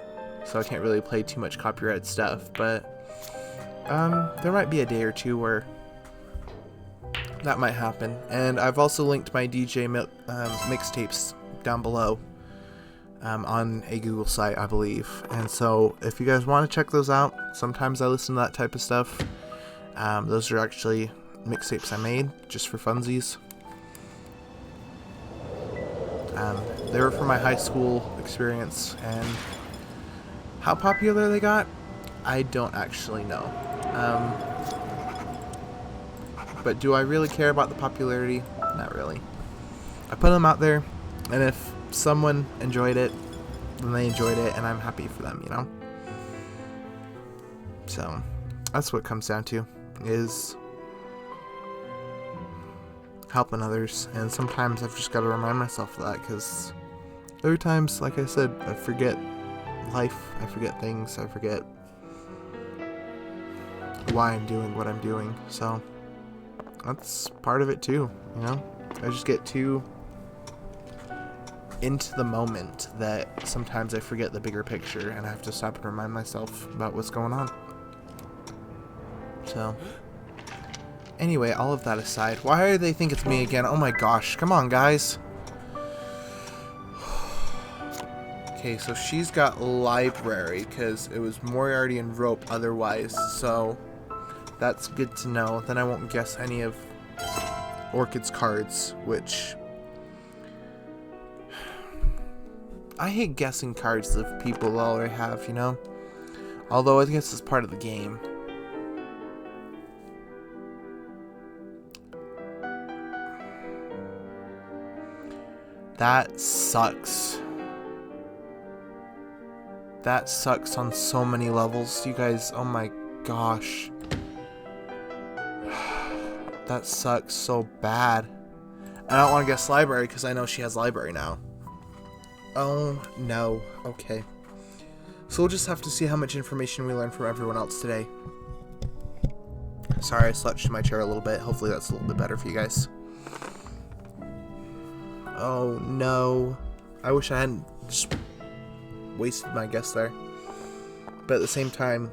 so I can't really play too much copyright stuff, but there might be a day or two where that might happen. And I've also linked my DJ mixtapes down below on a Google site, I believe. And so if you guys want to check those out, sometimes I listen to that type of stuff. Those are actually mixtapes I made just for funsies. They were from my high school experience, and how popular they got, I don't actually know. But do I really care about the popularity? Not really. I put them out there, and if someone enjoyed it, then they enjoyed it, and I'm happy for them, you know? So, that's what it comes down to, is helping others, and sometimes I've just got to remind myself of that, because other times, like I said, I forget life, I forget things, I forget why I'm doing what I'm doing, so that's part of it too, you know? I just get too into the moment that sometimes I forget the bigger picture, and I have to stop and remind myself about what's going on. So, anyway, all of that aside, why do they think it's me again? Oh my gosh, come on, guys. Okay, so she's got library because it was Moriarty and rope otherwise, so that's good to know. Then I won't guess any of Orchid's cards, which I hate guessing cards that people already have, you know? Although I guess it's part of the game. That sucks. That sucks on so many levels, you guys. Oh my gosh. That sucks so bad. I don't want to guess library because I know she has library now. Oh no. Okay. So we'll just have to see how much information we learn from everyone else today. Sorry, I slouched in my chair a little bit. Hopefully that's a little bit better for you guys. Oh no. I wish I hadn't just wasted my guess there. But at the same time,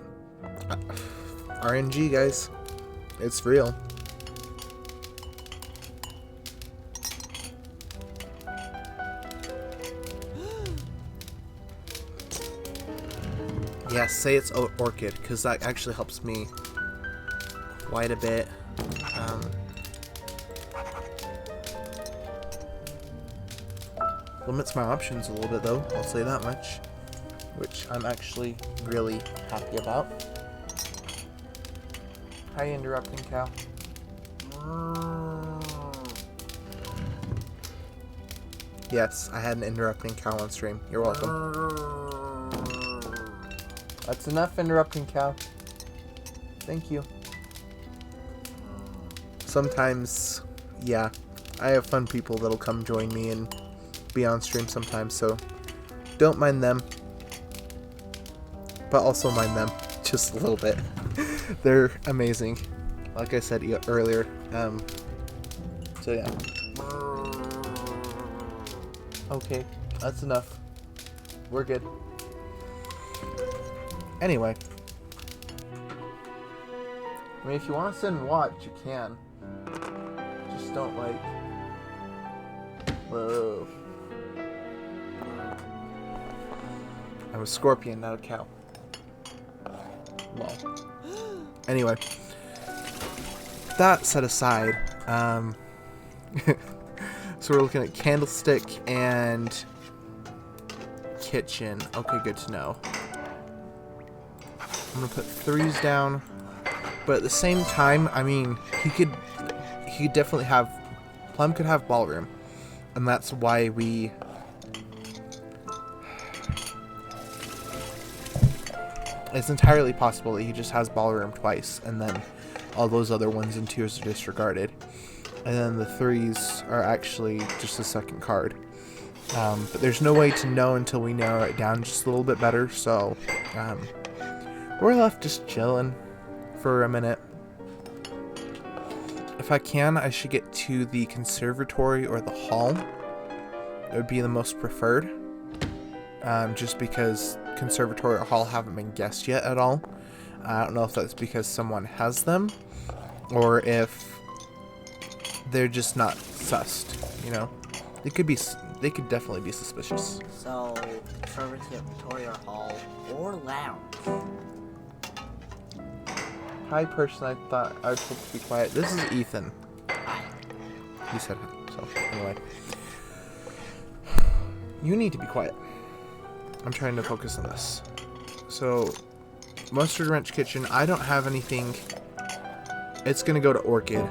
RNG, guys. It's real. Yeah, say it's Orchid, because that actually helps me quite a bit. Limits my options a little bit, though, I'll say that much. Which I'm actually really happy about. Hi, interrupting cow. Yes, I had an interrupting cow on stream. You're welcome. That's enough, interrupting cow. Thank you. Sometimes, yeah, I have fun people that'll come join me and be on stream sometimes, so don't mind them. But also mind them just a little bit. They're amazing. Like I said earlier. So yeah. Okay, that's enough. We're good. Anyway. I mean, if you want to sit and watch, you can. Just don't like... Whoa. I'm a scorpion, not a cow. Well. Anyway. That set aside, so we're looking at candlestick and kitchen. Okay, good to know. I'm gonna put 3s down, but at the same time, I mean, he could definitely have, Plum could have ballroom, and that's why we. It's entirely possible that he just has ballroom twice, and then all those other 1s and 2s are disregarded. And then the 3s are actually just the second card. But there's no way to know until we narrow it down just a little bit better, so we're left just chilling for a minute. If I can, I should get to the conservatory or the hall. It would be the most preferred. Just because conservatory or hall haven't been guessed yet at all. I don't know if that's because someone has them, or if they're just not sussed, you know? They could definitely be suspicious. So, conservatory or hall or lounge? Hi, person, I thought I was supposed to be quiet. This is Ethan. He said hi, so anyway. You need to be quiet. I'm trying to focus on this. So, Mustard Wrench Kitchen, I don't have anything. It's gonna go to Orchid.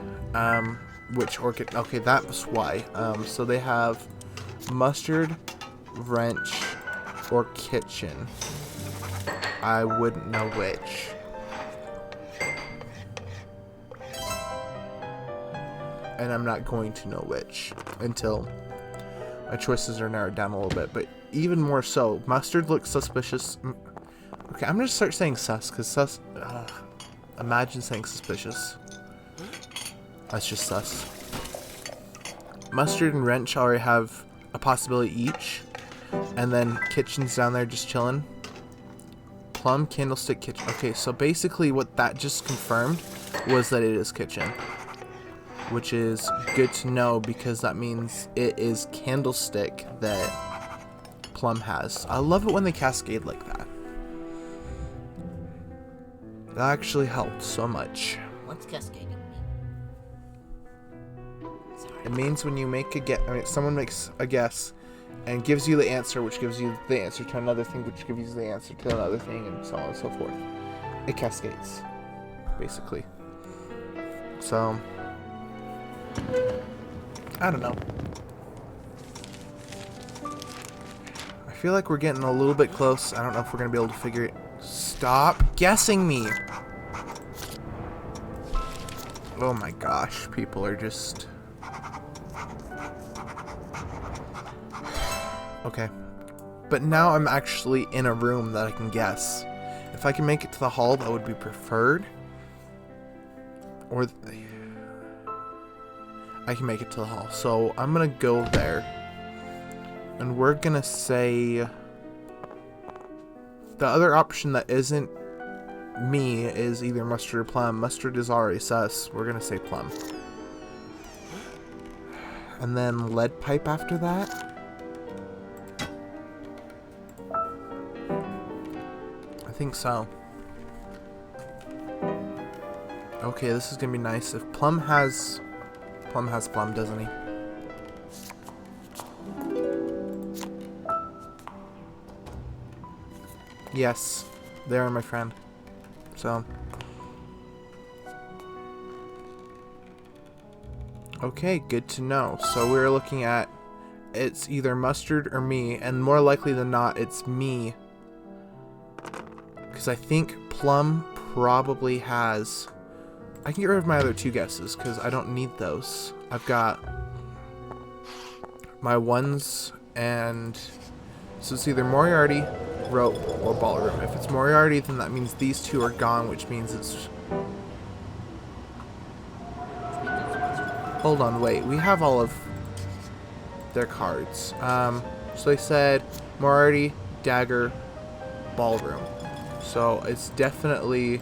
Which Orchid? Okay, that was why. So they have Mustard Wrench or Kitchen. I wouldn't know which. And I'm not going to know which until my choices are narrowed down a little bit. But even more so, Mustard looks suspicious. Okay, I'm gonna start saying sus, because imagine saying suspicious. That's just sus. Mustard and Wrench already have a possibility each. And then Kitchen's down there just chilling. Plum, Candlestick, Kitchen. Okay, so basically what that just confirmed was that it is Kitchen. Which is good to know, because that means it is Candlestick that Plum has. I love it when they cascade like that. That actually helped so much. What's cascading mean? Sorry. It means when you make a guess, someone makes a guess and gives you the answer, which gives you the answer to another thing, which gives you the answer to another thing, and so on and so forth. It cascades, basically. So, I don't know. I feel like we're getting a little bit close. I don't know if we're going to be able to figure it. Stop guessing me! Oh my gosh, people are just... Okay. But now I'm actually in a room that I can guess. If I can make it to the hall, that would be preferred. Or... I can make it to the hall. So I'm gonna go there. And we're gonna say... The other option that isn't me is either Mustard or Plum. Mustard is already sus. We're gonna say Plum. And then Lead Pipe after that. I think so. Okay, this is gonna be nice. If Plum has Plum, doesn't he? Yes, there, my friend. So, okay, good to know. So we're looking at it's either Mustard or me, and more likely than not, it's me. Because I think Plum probably has... I can get rid of my other two guesses, because I don't need those. I've got my ones, and... So it's either Moriarty, Rope, or Ballroom. If it's Moriarty, then that means these two are gone, which means it's... Hold on, wait. We have all of their cards. So they said Moriarty, Dagger, Ballroom. So it's definitely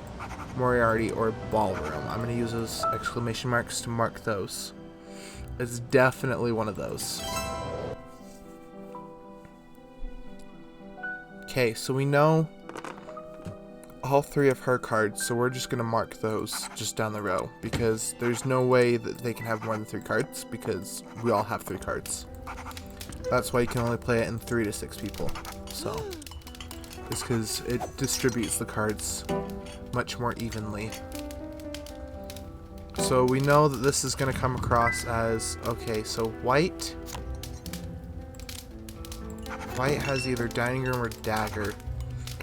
Moriarty or Ballroom. I'm going to use those exclamation marks to mark those. It's definitely one of those. Okay, so we know all three of her cards, so we're just going to mark those just down the row, because there's no way that they can have more than 3 cards, because we all have 3 cards. That's why you can only play it in 3 to 6 people. So, it's because it distributes the cards much more evenly. So we know that this is going to come across as, okay, so White has either Dining Room or Dagger.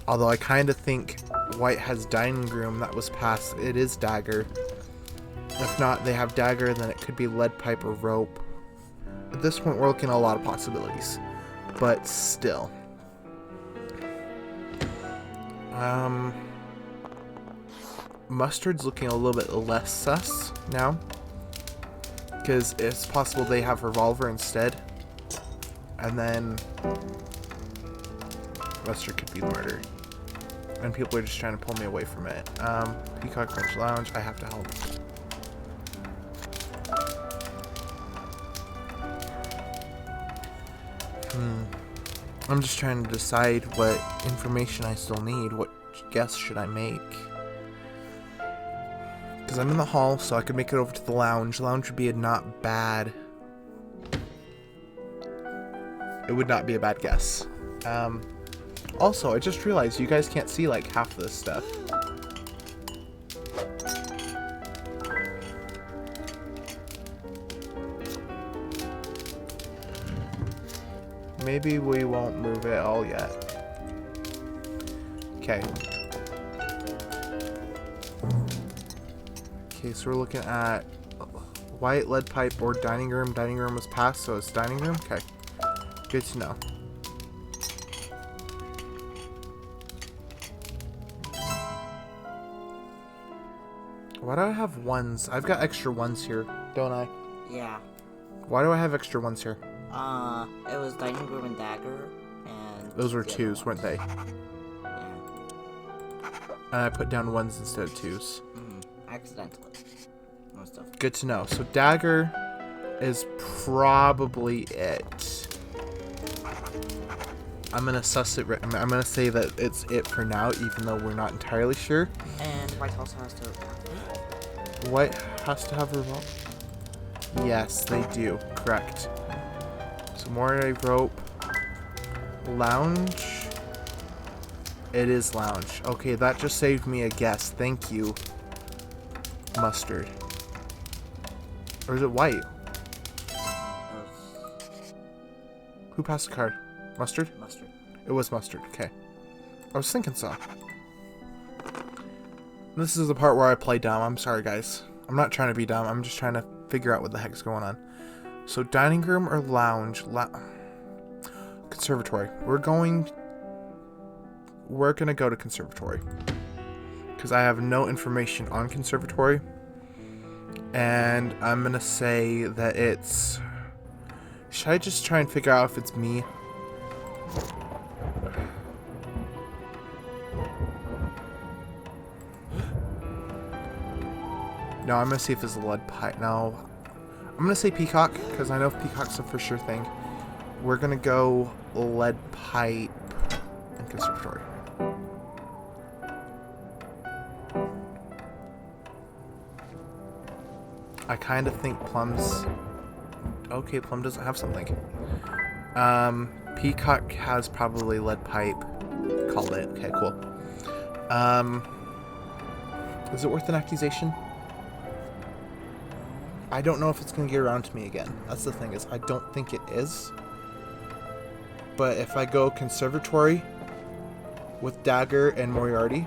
Although I kind of think White has Dining Room, that was passed. It is Dagger. If not, they have Dagger, then it could be Lead Pipe or Rope. At this point, we're looking at a lot of possibilities. But still. Mustard's looking a little bit less sus now. Because it's possible they have Revolver instead. And then... Mustard could be murder. And people are just trying to pull me away from it. Peacock French Lounge, I have to help. I'm just trying to decide what information I still need. What guess should I make? Because I'm in the hall, so I could make it over to the lounge. Lounge would be not bad. It would not be a bad guess. Also, I just realized you guys can't see like half of this stuff. Maybe we won't move it all yet. Okay. Okay, so we're looking at White, Lead Pipe, or Dining Room. Dining Room was passed, so it's Dining Room? Okay. Good to know. Why do I have ones? I've got extra ones here, don't I? Yeah. Why do I have extra ones here? It was Dining Room and Dagger, and... Those were 2s, weren't they? Yeah. And I put down 1s instead of 2s. Accidentally. Most of. Good to know. So Dagger is probably it. I'm gonna suss it. I'm gonna say that it's it for now, even though we're not entirely sure. And White also has to. White has to have revolve. Yes, they do. Correct. So Moriarty rope. Lounge. It is lounge. Okay, that just saved me a guess. Thank you. Mustard. Or is it white? Who passed the card? Mustard? Mustard. It was mustard. Okay. I was thinking so. This is the part where I play dumb. I'm sorry, guys. I'm not trying to be dumb. I'm just trying to figure out what the heck's going on. So, dining room or lounge? Conservatory. We're gonna go to conservatory. Because I have no information on conservatory. And I'm gonna say that it's... Should I just try and figure out if it's me? No, I'm gonna see if it's a lead pipe. No. I'm gonna say peacock, because I know peacock's a for sure thing. We're gonna go lead pipe and conservatory. I kind of think Plum's... Okay, Plum doesn't have something. Peacock has probably lead pipe. Called it. Okay, cool. Is it worth an accusation? I don't know if it's going to get around to me again. That's the thing, is I don't think it is. But if I go conservatory with Dagger and Moriarty,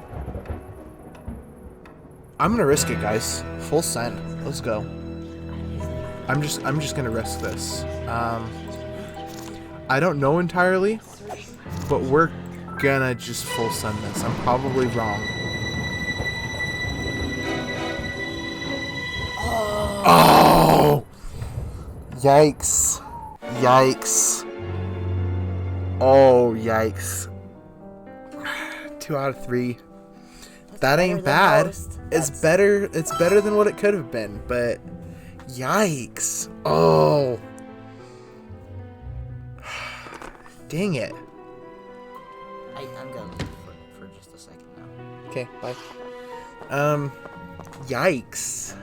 I'm gonna risk it, guys. Full send. Let's go. I'm just gonna risk this. I don't know entirely, but we're gonna just full send this. I'm probably wrong. Oh! Yikes. Yikes. Oh, yikes. 2 out of 3. That ain't bad. It's better than what it could have been, but yikes. Oh. Dang it. I'm going to leave for just a second now. Okay, bye. Yikes.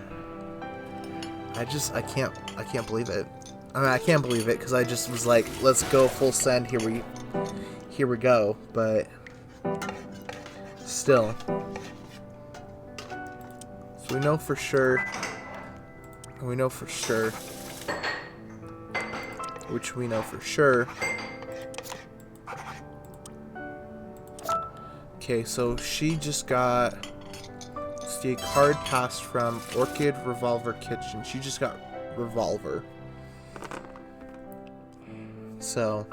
I can't believe it. I mean, I can't believe it because I just was like, let's go full send. Here we go. But still, so we know for sure. We know for sure. Which we know for sure. Okay, so she just got a card passed from Orchid Revolver Kitchen. She just got Revolver. So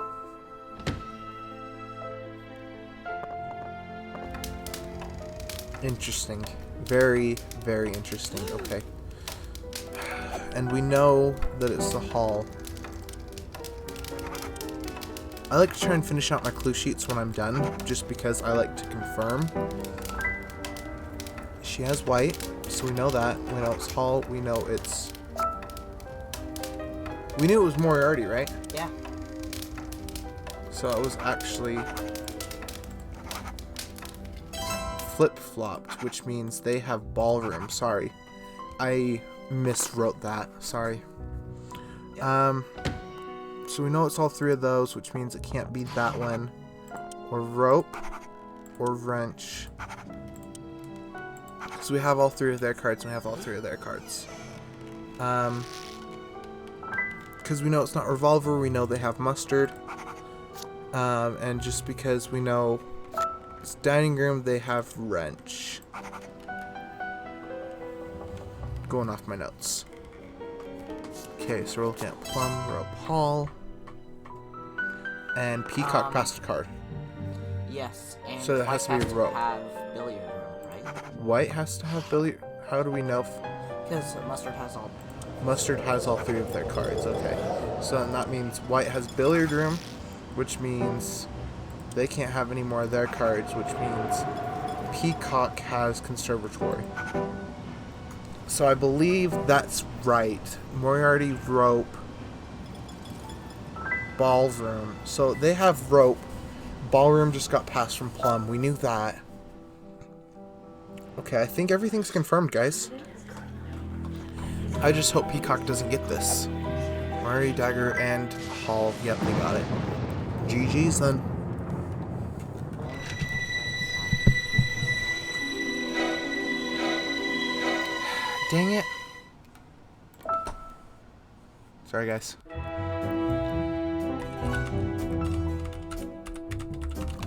interesting. Very, very interesting. Okay. And we know that it's the hall. I like to try and finish out my clue sheets when I'm done, just because I like to confirm. She has white, so we know that. We know it's hall. We know it's... We knew it was Moriarty, right? Yeah. So it was actually flip-flopped, which means they have ballroom. Sorry. I miswrote that. Sorry. Yeah. So we know it's all 3 of those, which means it can't be that one. Or rope. Or wrench. So we have all 3 of their cards, and we have all 3 of their cards. Because we know it's not revolver, we know they have mustard. And just because we know it's dining room, they have wrench. Going off my notes. Okay, so we're looking at plum, rope, hall, and peacock passed a card. Yes, and So it has to be rope. have billiard room, right? White has to have billiard. How do we know? Because mustard has all. Mustard has all 3 of their cards. Okay, so then that means white has billiard room, which means they can't have any more of their cards, which means peacock has conservatory. So I believe that's right. Moriarty, rope, ballroom. So they have rope. ballroom just got passed from Plum. We knew that. Okay, I think everything's confirmed, guys. I just hope Peacock doesn't get this. Murray, Dagger, and Hall. Yep, they got it. GG's then. Dang it. Sorry, guys.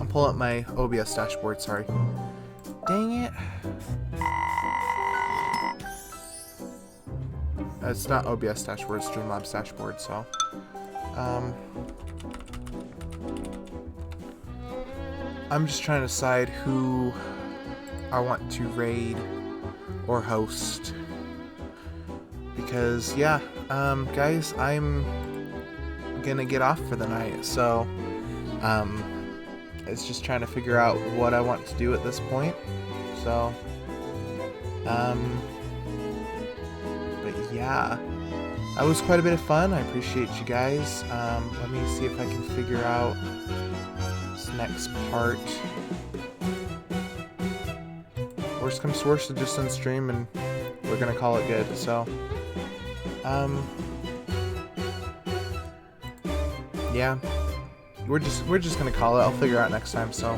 I'm pulling up my OBS dashboard, sorry. Dang it. It's not OBS dashboard, it's Streamlabs dashboard, so. I'm just trying to decide who I want to raid or host. Because, yeah, guys, I'm gonna get off for the night, so, it's just trying to figure out what I want to do at this point, so, but yeah, that was quite a bit of fun. I appreciate you guys. Let me see if I can figure out this next part. Worst comes to worst, to just end stream and we're gonna call it good, so, yeah, we're just gonna call it. I'll figure it out next time. So,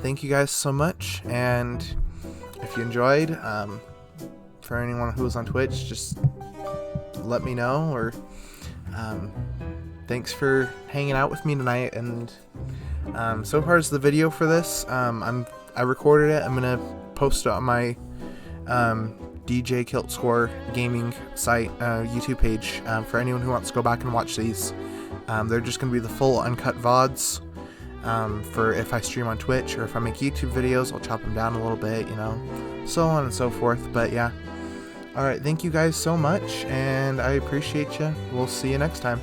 thank you guys so much, and if you enjoyed, for anyone who was on Twitch, just let me know. Or, thanks for hanging out with me tonight. And so far as the video for this, I recorded it. I'm gonna post it on my DJKiltScor gaming site YouTube page for anyone who wants to go back and watch these. They're just going to be the full uncut VODs for if I stream on Twitch, or if I make YouTube videos, I'll chop them down a little bit, you know, so on and so forth. But yeah, alright, thank you guys so much, and I appreciate you. We'll see you next time.